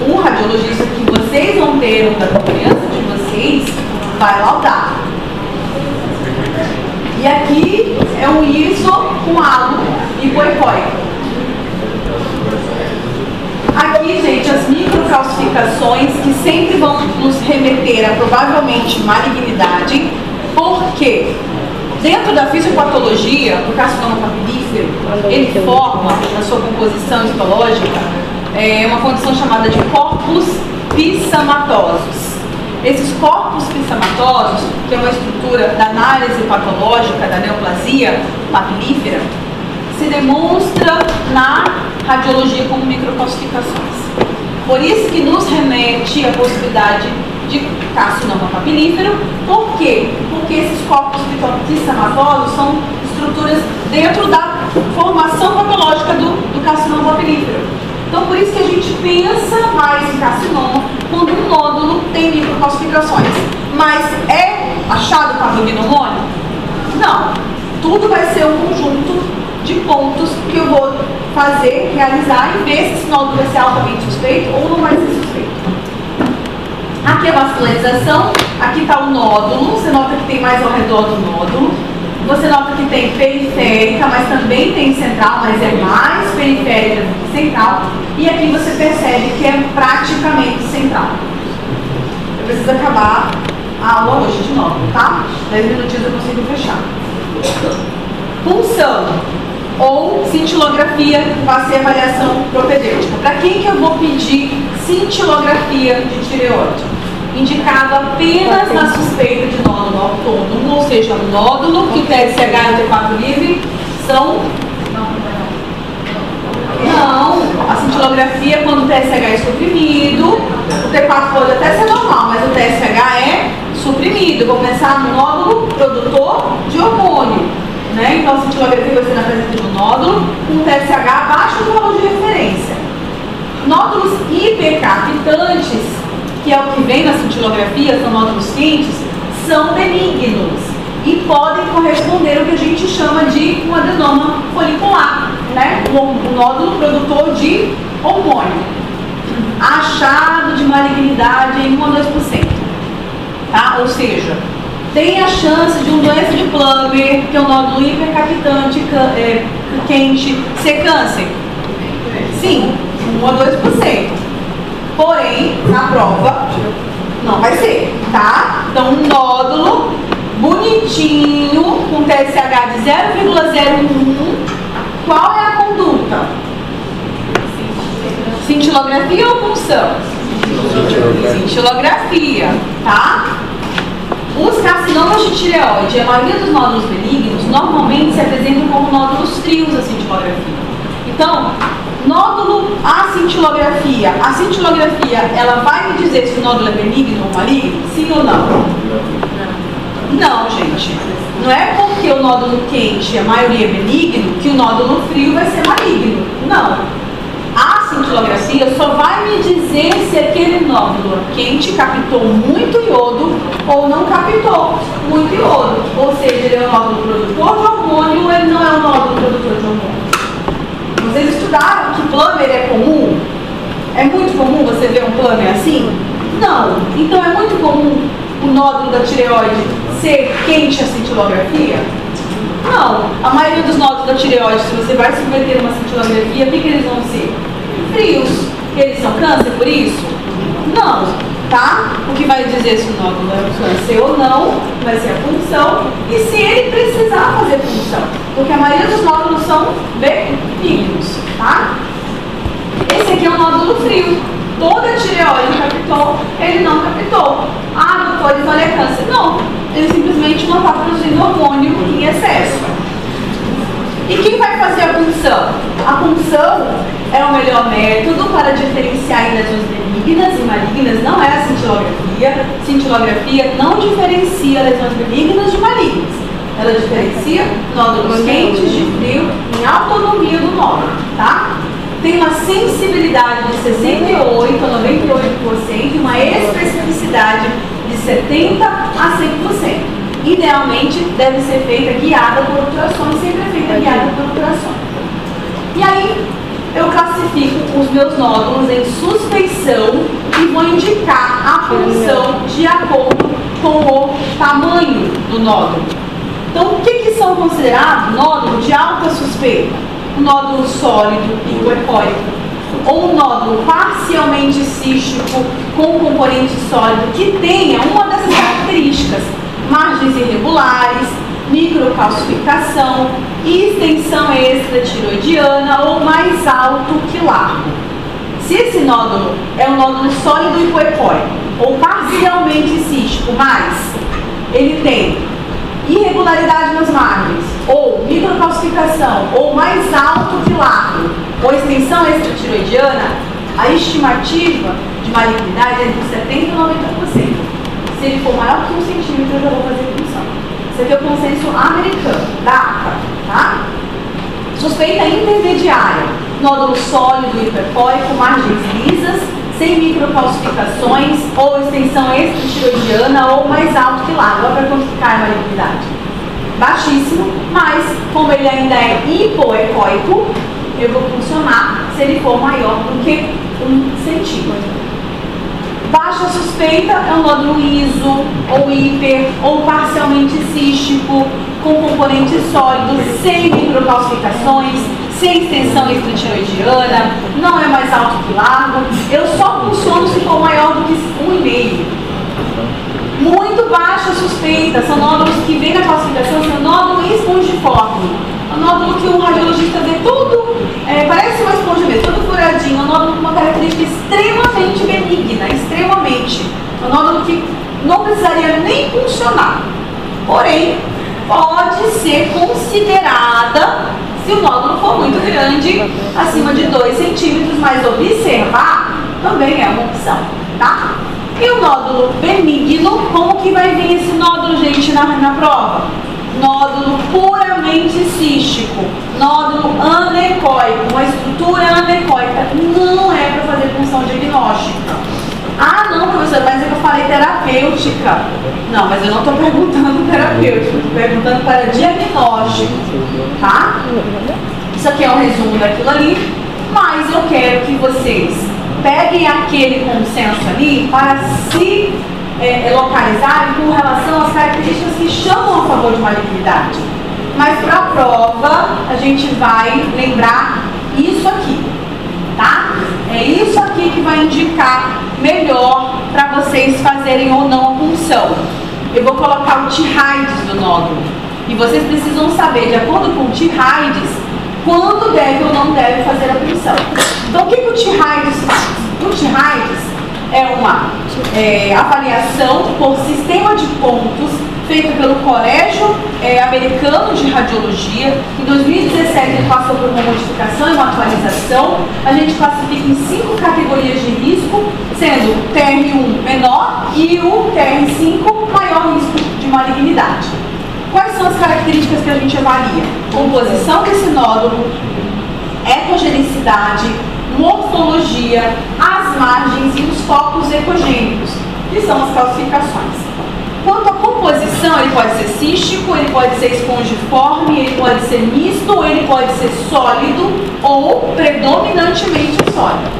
Um radiologista que vocês vão ter, um da confiança de vocês, vai laudar. E aqui é um iso com halo hipoecóico. Aqui, gente, as microcalcificações que sempre vão nos remeter a provavelmente malignidade, porque dentro da fisiopatologia, o carcinoma papilífero, ele forma, na sua composição histológica, uma condição chamada de corpos pissamatosos. Esses corpos pissamatosos, que é uma estrutura da análise patológica da neoplasia papilífera, se demonstra na radiologia como microcalcificações. Por isso que nos remete a possibilidade de carcinoma papilífero. Por quê? Porque esses corpos pissamatosos são estruturas dentro da formação patológica do carcinoma papinífero. Então, por isso que a gente pensa mais em carcinoma quando um nódulo tem microcalcificações. Mas é achado parvognomônio? Não. Tudo vai ser um conjunto de pontos que eu vou fazer, realizar e ver se esse nódulo vai ser altamente suspeito ou não vai ser suspeito. Aqui é a vascularização, aqui está o nódulo, você nota que tem mais ao redor do nódulo. Você nota que tem periférica, mas também tem central, mas é mais periférica do que central. E aqui você percebe que é praticamente central. Eu preciso acabar a aula hoje de novo, tá? 10 minutinhos eu consigo fechar. Punção ou cintilografia vai ser avaliação propedêutica. Para quem que eu vou pedir cintilografia de tireoide? Indicado apenas na suspeita de nódulo autônomo, ou seja, um nódulo que o TSH e o T4 livre são... Não, a cintilografia quando o TSH é suprimido, o T4 pode até ser normal, mas o TSH é suprimido. Eu vou pensar no nódulo produtor de hormônio, né? Então a cintilografia vai ser na presença de um nódulo com o TSH abaixo do valor de referência. Nódulos hipercapitantes, que é o que vem na cintilografia, são nódulos quentes, são benignos e podem corresponder ao que a gente chama de um adenoma folicular, né? Um nódulo produtor de hormônio. Achado de malignidade em 1 a 2%. Tá? Ou seja, tem a chance de um doença de Plummer, que é um nódulo hipercapitante, quente, ser câncer? Sim, 1 a 2%. Porém, na prova, não vai ser, tá? Então, um nódulo bonitinho, com TSH de 0,01, qual é a conduta? Cintilografia ou punção? Cintilografia, tá? Os carcinomas de tireoide, a maioria dos nódulos benignos, normalmente se apresentam como nódulos frios a cintilografia. Então, nódulo, a cintilografia, ela vai me dizer se o nódulo é benigno ou maligno? Sim ou não? Não, gente. Não é porque o nódulo quente, a maioria é benigno, que o nódulo frio vai ser maligno. Não. A cintilografia só vai me dizer se aquele nódulo quente captou muito iodo ou não captou muito iodo. Ou seja, ele é um nódulo produtor de hormônio ou ele não é um nódulo produtor de hormônio. Vocês estudaram que Plummer é comum? É muito comum você ver um Plummer assim? Não. Então é muito comum o nódulo da tireoide ser quente a cintilografia? Não. A maioria dos nódulos da tireoide, se você vai submeter uma cintilografia, o que eles vão ser? Frios. Eles são câncer por isso? Não. Tá? O que vai dizer se o nódulo é câncer ou não vai ser a punção e se ele precisar fazer punção. Porque a maioria dos nódulos são benignos, tá? Esse aqui é um nódulo frio. Toda a tireoide captou, ele não captou. Ah, doutores, olha, é câncer. Não, ele simplesmente não está produzindo hormônio em excesso. E quem vai fazer a punção? A punção é o melhor método para diferenciar lesões benignas e malignas, não é a cintilografia. Cintilografia não diferencia lesões benignas de malignas. Ela diferencia nódulos quentes de frio em autonomia do nódulo, tá? Tem uma sensibilidade de 68% a 98% e uma especificidade de 70% a 100%. Idealmente, deve ser feita guiada por obturações, sempre é feita guiada por obturações. E aí, eu classifico os meus nódulos em suspeição e vou indicar a punção de acordo com o tamanho do nódulo. Então, o que são considerados nódulos de alta suspeita? Um nódulo sólido e coepóico, ou um nódulo parcialmente cístico com componente sólido que tenha uma dessas características: margens irregulares, microcalcificação, extensão extratiroidiana ou mais alto que largo. Se esse nódulo é um nódulo sólido e coepóico ou parcialmente cístico, mas ele tem irregularidade nas margens, ou microcalcificação, ou mais alto que largo, ou extensão extratiroidiana, a estimativa de malignidade é entre 70% e 90%. Se ele for maior que 1 centímetro, eu já vou fazer punção. Isso aqui é o consenso americano, da ACA, tá? Suspeita intermediária, nódulo sólido hipercóico, margens lisas, sem microcalcificações ou extensão extratiroidiana ou mais alto que largo. Olha para quantificar a malignidade. Baixíssimo, mas como ele ainda é hipoecóico, eu vou funcionar se ele for maior do que 1 centímetro. Baixa suspeita é um nódulo liso, ou hiper, ou parcialmente cístico, com componente sólido, sem microcalcificações, sem extensão extratiroidiana, não é mais alto que largo. Eu só funciono se for maior do que 1,5. Muito baixa suspeita, são nódulos que vêm na classificação, são nódulo espongiforme. É um nódulo que o radiologista vê tudo, parece uma esponja mesmo, todo furadinho, é um nódulo com uma característica extremamente benigna, extremamente. É um nódulo que não precisaria nem funcionar. Porém, pode ser considerada se o nódulo for muito grande, acima de 2 centímetros, mas observar também é uma opção, tá? E o nódulo benigno, como que vai vir esse nódulo, gente, na prova? Nódulo puramente cístico, nódulo anecoico, uma estrutura anecoica, não é para fazer função diagnóstica. Ah, não, professor, mas é que eu falei terapêutica. Não, mas eu não estou perguntando terapêutica, estou perguntando para diagnóstico, tá? Isso aqui é um resumo daquilo ali, mas eu quero que vocês peguem aquele consenso ali para se localizarem com relação às características que chamam a favor de malignidade. Mas para a prova, a gente vai lembrar isso aqui, tá? É isso aqui que vai indicar melhor para vocês fazerem ou não a punção. Eu vou colocar o T-Hides do nódulo. E vocês precisam saber, de acordo com o T-Hides, quando deve ou não deve fazer a punção. Então, o que o T-Hides faz? O T-Hides é uma avaliação por sistema de pontos feita pelo Colégio Americano de Radiologia. Em 2017 ele passou por uma modificação e uma atualização. A gente classifica em 5 categorias de risco, sendo o TR1 menor e o TR5 maior risco de malignidade. Quais são as características que a gente avalia? Composição desse nódulo, ecogenicidade, morfologia, as margens e os focos ecogênicos, que são as calcificações. Quanto à composição, ele pode ser cístico, ele pode ser espongiforme, ele pode ser misto, ele pode ser sólido ou predominantemente sólido.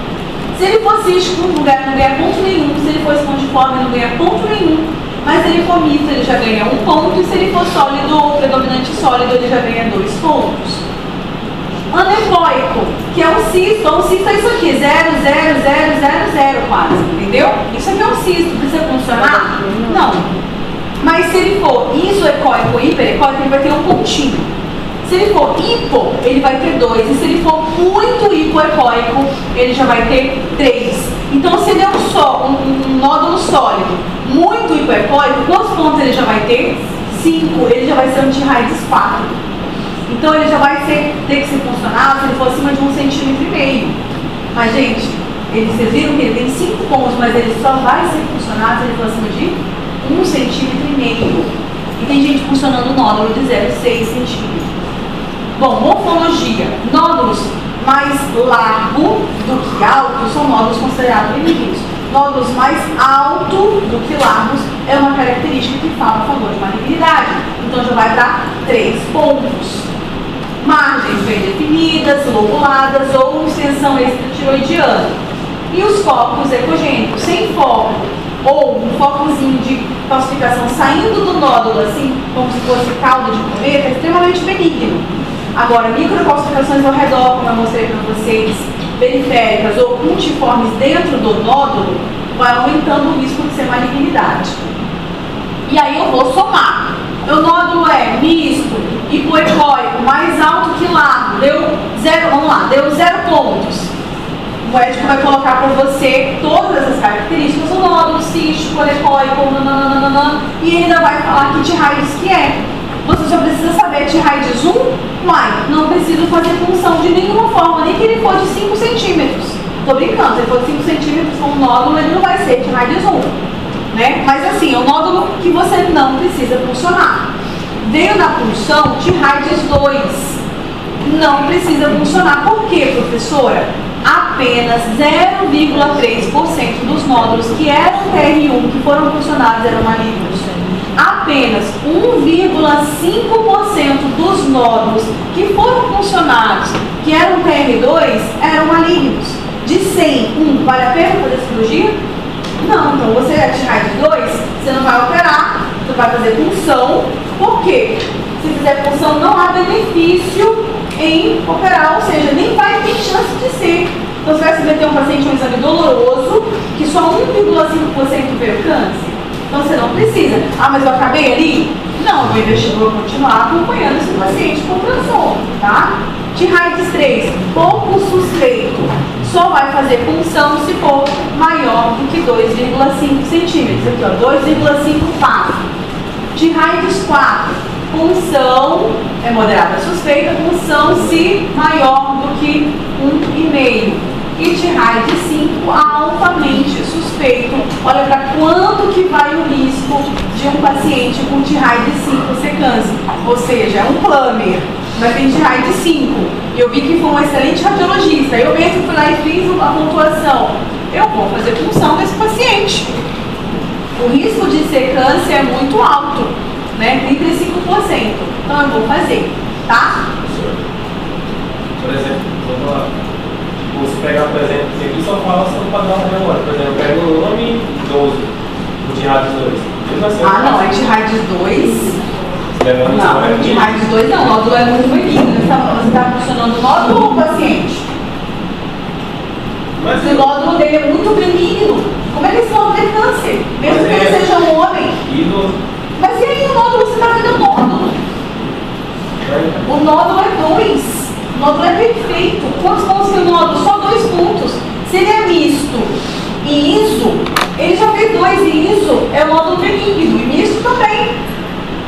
Se ele for cístico, não ganha ponto nenhum. Se ele for espongiforme, não ganha ponto nenhum. Mas se ele for misto, ele já ganha 1 ponto. E se ele for sólido ou predominante sólido, ele já ganha 2 pontos. Anecoico, que é um cisto. Um cisto é isso aqui, 0, 0, 0, 0, 0 quase, entendeu? Isso aqui é um cisto, precisa funcionar? Não. Mas se ele for isoecóico ou hiperecóico, ele vai ter 1 pontinho. Se ele for hipo, ele vai ter 2. E se ele for muito hipoecóico, ele já vai ter 3. Então, se ele é um nódulo sólido muito hipoecóico, quantos pontos ele já vai ter? 5. Ele já vai ser um T-Hides 4. Então ele já vai ter que ser funcional se ele for acima de 1,5 cm. Mas, gente, vocês viram que ele tem 5 pontos, mas ele só vai ser funcionado se ele for acima de 1,5 cm. E tem gente funcionando o nódulo de 0,6 cm. Bom, morfologia. Nódulos mais largos do que altos são nódulos considerados benignos. Nódulos mais altos do que largos é uma característica que fala a favor de malignidade. Então já vai dar 3 pontos. Margens bem definidas, lobuladas ou extensão extratiroidiana. E os focos ecogênicos sem foco ou um focozinho de calcificação saindo do nódulo, assim, como se fosse cauda de cometa, é extremamente benigno. Agora, microcalcificações ao redor, como eu mostrei para vocês, periféricas ou multiformes dentro do nódulo, vai aumentando o risco de ser malignidade. E aí eu vou somar. Meu nódulo é misto, hipoecóico, mais alto que largo, deu 0, vamos lá, deu 0 pontos. O médico vai colocar para você todas essas características, o nódulo cístico, anecoico, nananana, e ainda vai falar que T-Hides que é. Você só precisa saber T-Hides 1, mas não preciso fazer função de nenhuma forma, nem que ele for de 5 centímetros. Tô brincando, se ele for de 5 centímetros com um nódulo, ele não vai ser T-Hides 1. Né? Mas assim, é um nódulo que você não precisa funcionar. Veio na punção T-Hides 2. não precisa funcionar. Por quê, professora? Apenas 0,3% dos nódulos que eram TR1, que foram funcionados, eram malignos. Apenas 1,5% dos nódulos que foram funcionados, que eram TR2, eram malignos. De 100, vale a pena fazer cirurgia? Não. Então você é TRAID2, você não vai operar, você vai fazer punção. Por quê? Se fizer punção, não há benefício em operar, ou seja, nem vai ter chance de ser. Então você vai submeter um paciente a um exame doloroso, que só 1,5% veio câncer. Então você não precisa. Ah, mas eu acabei ali? Não, o investigador vai continuar acompanhando esse paciente com ultrassom, tá? TIRAIDES 3, pouco suspeito. Só vai fazer punção se for maior do que 2,5 centímetros. Aqui, ó, 2,5 passo. TIRAIDES 4, punção é moderada suspeita, punção se maior do que 1,5. E TIRAIDES 5, altamente suspeito. Olha para quanto que vai o risco de um paciente com TIRAIDES 5 ser câncer. Ou seja, é um plumber, mas tem TIRAIDES 5. E eu vi que foi um excelente radiologista. Eu mesmo fui lá e fiz a pontuação. Eu vou fazer punção desse paciente. O risco de ser câncer é muito alto, né? 35%. Então eu vou fazer, tá? Por exemplo, vamos lá. Você pegar, por exemplo, esse aqui só fala sobre o padrão memória. Por exemplo, eu pego o nome 12, o TIRAIDES 2. Ah, não, é TIRAIDES 2. Não, TIRAIDES 2 não, o nódulo é muito benigno. Você está funcionando o nódulo ou o paciente? Mas o nódulo dele é muito benigno. Como é que esse nódulo tem câncer? Mesmo que ele seja um homem. Mas e aí o nódulo, você está vendo o nódulo? O nódulo é 2. O nódulo é perfeito. Quantos pontos tem o nódulo? Só 2 pontos. Se ele é misto e ISO, ele já fez 2 e ISO é o nódulo benigno. E misto também.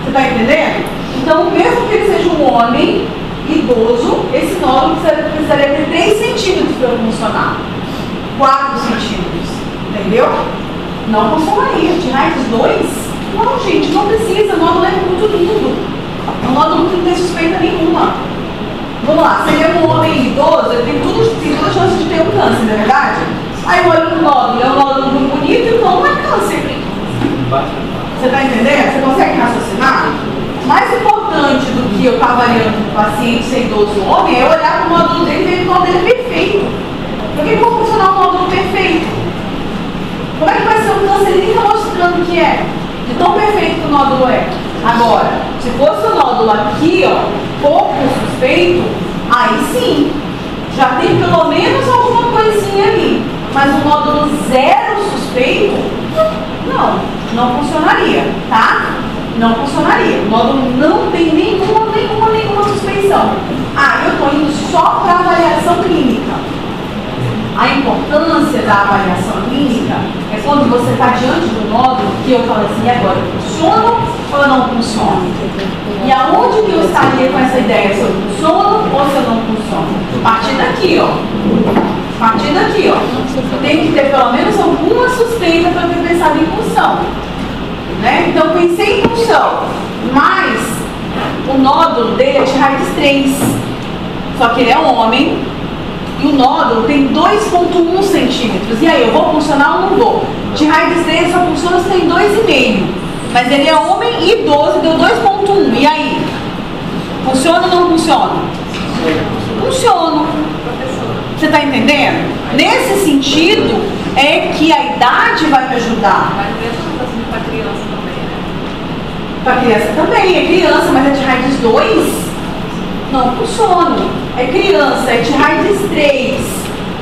Você está entendendo? Então, mesmo que ele seja um homem idoso, esse nódulo precisaria ter 3 centímetros para funcionar. 4 centímetros. Entendeu? Não funcionaria. TIRAIDES 2? Não, gente, não precisa. O nódulo é muito lindo. É um nódulo que não tem suspeita nenhuma. Vamos lá, se ele é um homem idoso, ele tem todas as chances de ter um câncer, não é verdade? Aí eu olho pro nódulo, é um nódulo muito bonito, então não é câncer. Você está entendendo? Você consegue raciocinar? Mais importante do que eu estar avaliando o paciente ser idoso ou homem é olhar para o nódulo dele e ver que o nódulo dele é perfeito. Por que como funcionar um nódulo perfeito? Como é que vai ser um câncer? Ele nem está mostrando o que é. De tão perfeito que o nódulo é. Agora, se fosse o nódulo aqui, ó, pouco suspeito, aí sim, já tem pelo menos alguma coisinha ali. Mas o nódulo 0 suspeito, não funcionaria, tá? Não funcionaria. O nódulo não tem nenhuma suspeição. Ah, eu estou indo só para avaliação clínica. A importância da avaliação clínica é quando você está diante do nódulo que eu falo assim, agora funciona ou eu não funciono? E aonde que eu estaria com essa ideia? Se eu funciono ou se eu não funciono? A partir daqui, ó. A partir daqui, ó. Eu tenho que ter pelo menos alguma suspeita para eu ter pensado em função. Né? Então, pensei em função, mas o nódulo dele é TIRAIDES 3. Só que ele é um homem. E o nódulo tem 2,1 centímetros. E aí, eu vou funcionar ou não vou? TIRAIDES 3 só funciona se tem 2,5. Mas ele é homem idoso e deu 2,1. E aí? Funciona ou não funciona? Funciona. Você está entendendo? Nesse sentido, é que a idade vai me ajudar. Mas mesmo para criança também, né? Para criança também. É criança, mas é TIRAIDES 2? Não funciona. É criança, é TIRAIDES 3.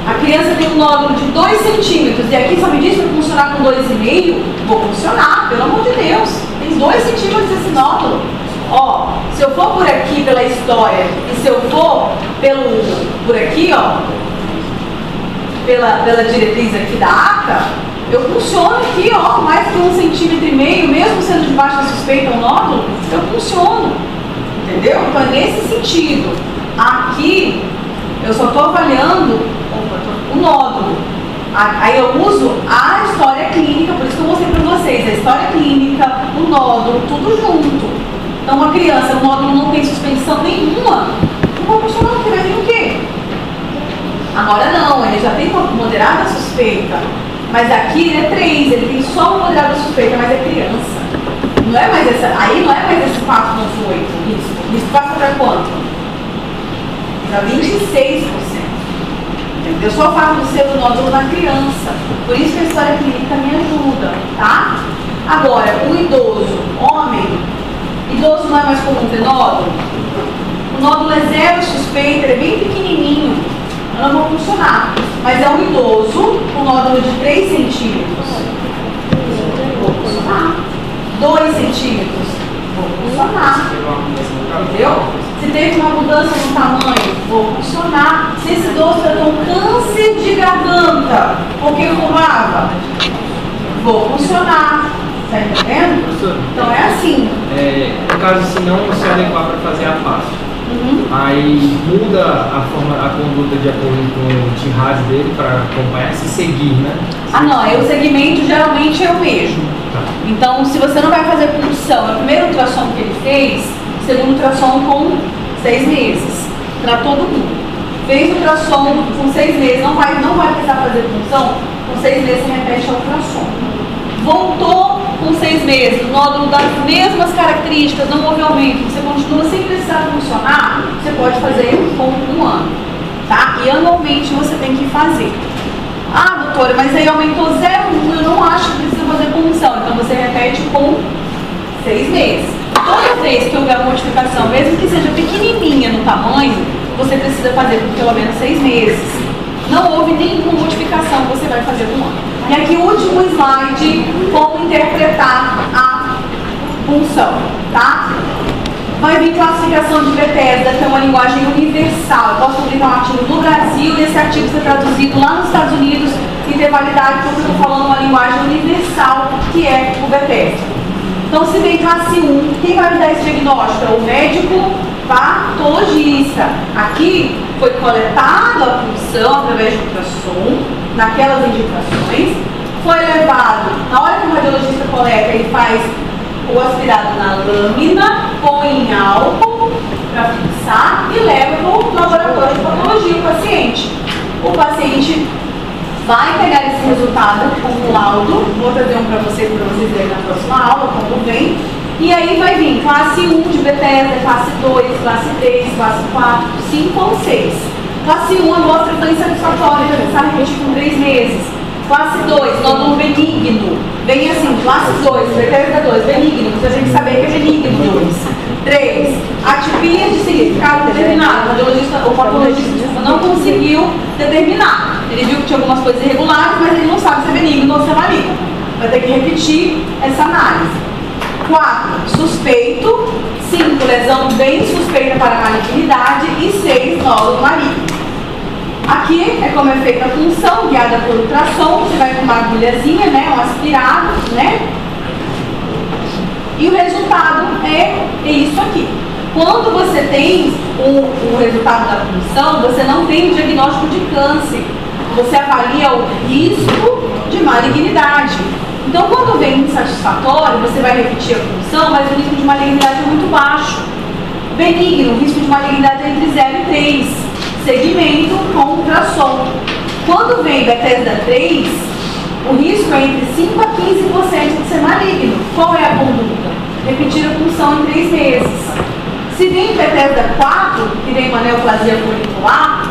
A criança tem um nódulo de 2 centímetros e aqui só me diz para funcionar com 2,5. Vou funcionar, pelo amor de Deus. Tem 2 centímetros esse nódulo. Ó, se eu for por aqui pela história e se eu for por aqui, ó, pela diretriz aqui da ACA, eu funciono aqui, ó, mais que 1,5 centímetros, mesmo sendo de baixa suspeita o nódulo, eu funciono. Entendeu? Então é nesse sentido. Aqui eu só estou avaliando o nódulo. Aí eu uso a história clínica, por isso que eu mostrei para vocês, a história clínica, o nódulo, tudo junto. Então uma criança, o nódulo não tem suspensão nenhuma, não vai funcionar moderada suspeita. Mas aqui ele é 3, ele tem só uma moderada suspeita, mas é criança. Não é mais essa, aí não é mais esse 4,8 risco passa para quanto? Para 26%. Entendeu? Só o fato de ser o nódulo na criança. Por isso que a história clínica me ajuda, tá? Agora, o idoso, homem, idoso não é mais comum ter nódulo? O nódulo é 0 suspeita, ele é bem pequenininho, não vai funcionar. Mas é um idoso com nódulo de 3 centímetros. Vou funcionar. 2 centímetros. Vou funcionar. Entendeu? Se teve uma mudança no tamanho, vou funcionar. Se esse idoso tratou um câncer de garganta porque fumava, vou funcionar. Tá entendendo? Professor, Então é assim. No caso, se não se adequar para fazer a parte, aí muda a conduta de acordo com o TIRAD dele para acompanhar, se seguir, né? Ah, não, aí o segmento geralmente é o mesmo. Tá. Então, se você não vai fazer punção, é o primeiro ultrassom que ele fez, segundo ultrassom com 6 meses, para todo mundo. Fez ultrassom com 6 meses, não vai precisar fazer punção, com 6 meses você repete a ultrassom. Voltou com 6 meses, nódulo das mesmas características, não houve aumento, você continua sem precisar funcionar, você pode fazer com 1 ano, tá? E anualmente você tem que fazer. Ah, doutora, mas aí aumentou 0,1, eu não acho que precisa fazer punção, então você repete com 6 meses. Toda vez que houver uma modificação, mesmo que seja pequenininha no tamanho, você precisa fazer por pelo menos 6 meses. Não houve nenhuma modificação, você vai fazer com 1 ano. E aqui o último slide, como interpretar a punção, tá? Vai vir classificação de Bethesda, que é uma linguagem universal. Eu posso publicar um artigo no Brasil e esse artigo ser traduzido lá nos Estados Unidos e ter validade porque eu estou falando uma linguagem universal, que é o Bethesda. Então, se vem classe 1, quem vai me dar esse diagnóstico? É o médico patologista. Aqui foi coletada a punção através de ultrassom, naquelas indicações, foi levado, na hora que o radiologista coleta, ele faz o aspirado na lâmina, põe em álcool para fixar e leva para o laboratório de patologia o paciente. O paciente vai pegar esse resultado com um laudo, vou trazer um para vocês verem na próxima aula, como vem, e aí vai vir classe 1 de Bethesda, classe 2, classe 3, classe 4, 5 ou 6. Classe 1 amostra foi insatisfatória, já está repetir com 3 meses. Classe 2, nódulo benigno. Vem assim, classe 2, Bethesda 2, benigno. Você tem que saber que é benigno 2. 3, atipia de significado determinado. O radiologista, o patologista não conseguiu determinar. Ele viu que tinha algumas coisas irregulares, mas ele não sabe se é benigno ou se é maligno. Vai ter que repetir essa análise. 4, suspeito. 5, lesão bem suspeita para malignidade. E 6, nódulo maligno. Aqui é como é feita a punção, guiada por ultrassom. Você vai com uma agulhazinha, né, um aspirado, né? E o resultado é isso aqui. Quando você tem o resultado da punção, você não tem o diagnóstico de câncer. Você avalia o risco de malignidade. Então, quando vem insatisfatório, você vai repetir a punção, mas o risco de malignidade é muito baixo. Benigno, o risco de malignidade é entre 0 e 3. Segmento com ultrassom. Quando vem Bethesda 3, o risco é entre 5 a 15% de ser maligno. Qual é a conduta? Repetir a punção em 3 meses. Se vem Bethesda 4, que vem uma neoplasia folicular,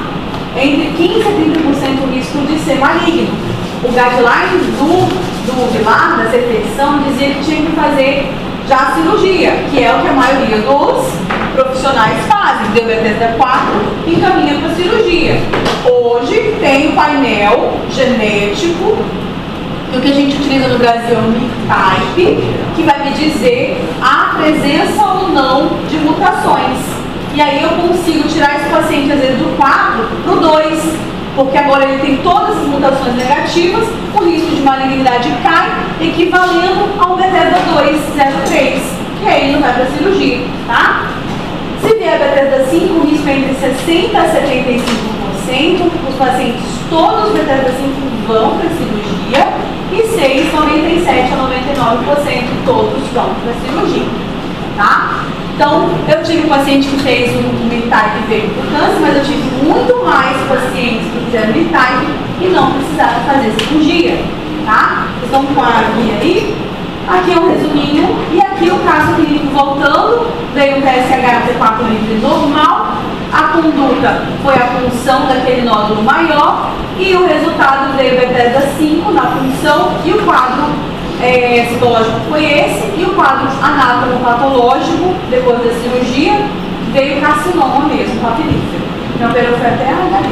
é entre 15 a 30% o risco de ser maligno. O guideline do Vilar, da CTção, dizia que tinha que fazer já a cirurgia, que é o que a maioria dos profissionais fazem. Deu Bethesda 4 e encaminha para a cirurgia. Hoje tem o painel genético, que o que a gente utiliza no Brasil é o MIC-Type, que vai me dizer a presença ou não de mutações. E aí eu consigo tirar esse paciente, às vezes, do 4 para o 2, porque agora ele tem todas as mutações negativas, o risco de malignidade cai, equivalendo ao Bethesda 203, e aí ele não vai para a cirurgia, tá? Se vier a Bethesda 5, o risco é entre 60% a 75%, os pacientes todos Bethesda 5 vão para a cirurgia, e 6, 97% a 99% todos vão para a cirurgia, tá? Então, eu tive um paciente que fez um MIC-Type e veio para o câncer, mas eu tive muito mais pacientes que fizeram MIC-Type e não precisaram fazer cirurgia, tá? Vocês estão com a guia aí? Aqui é um resuminho, e aqui o caso clínico voltando, veio o TSH-T4 livre normal, a conduta foi a punção daquele nódulo maior, e o resultado veio Bethesda 5 na punção, e o quadro citológico foi esse, e o quadro anátomo-patológico, depois da cirurgia, veio carcinoma mesmo, papilífero. Então, operou foi até a HD.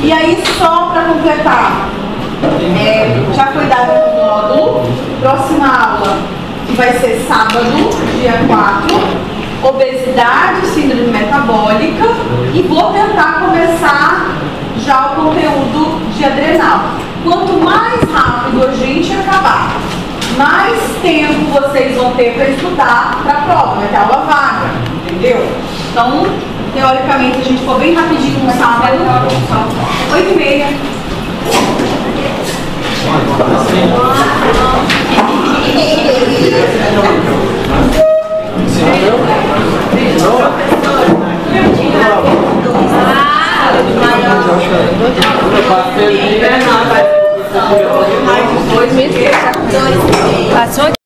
E aí, só para completar, já foi dado um módulo, próxima aula, que vai ser sábado, dia 4, obesidade, síndrome metabólica, e vou tentar começar já o conteúdo de adrenal. Quanto mais rápido a gente acabar, mais tempo vocês vão ter para estudar para a prova, vai ter aula vaga, entendeu? Então, teoricamente, a gente for bem rapidinho no sábado, 8h30. Passou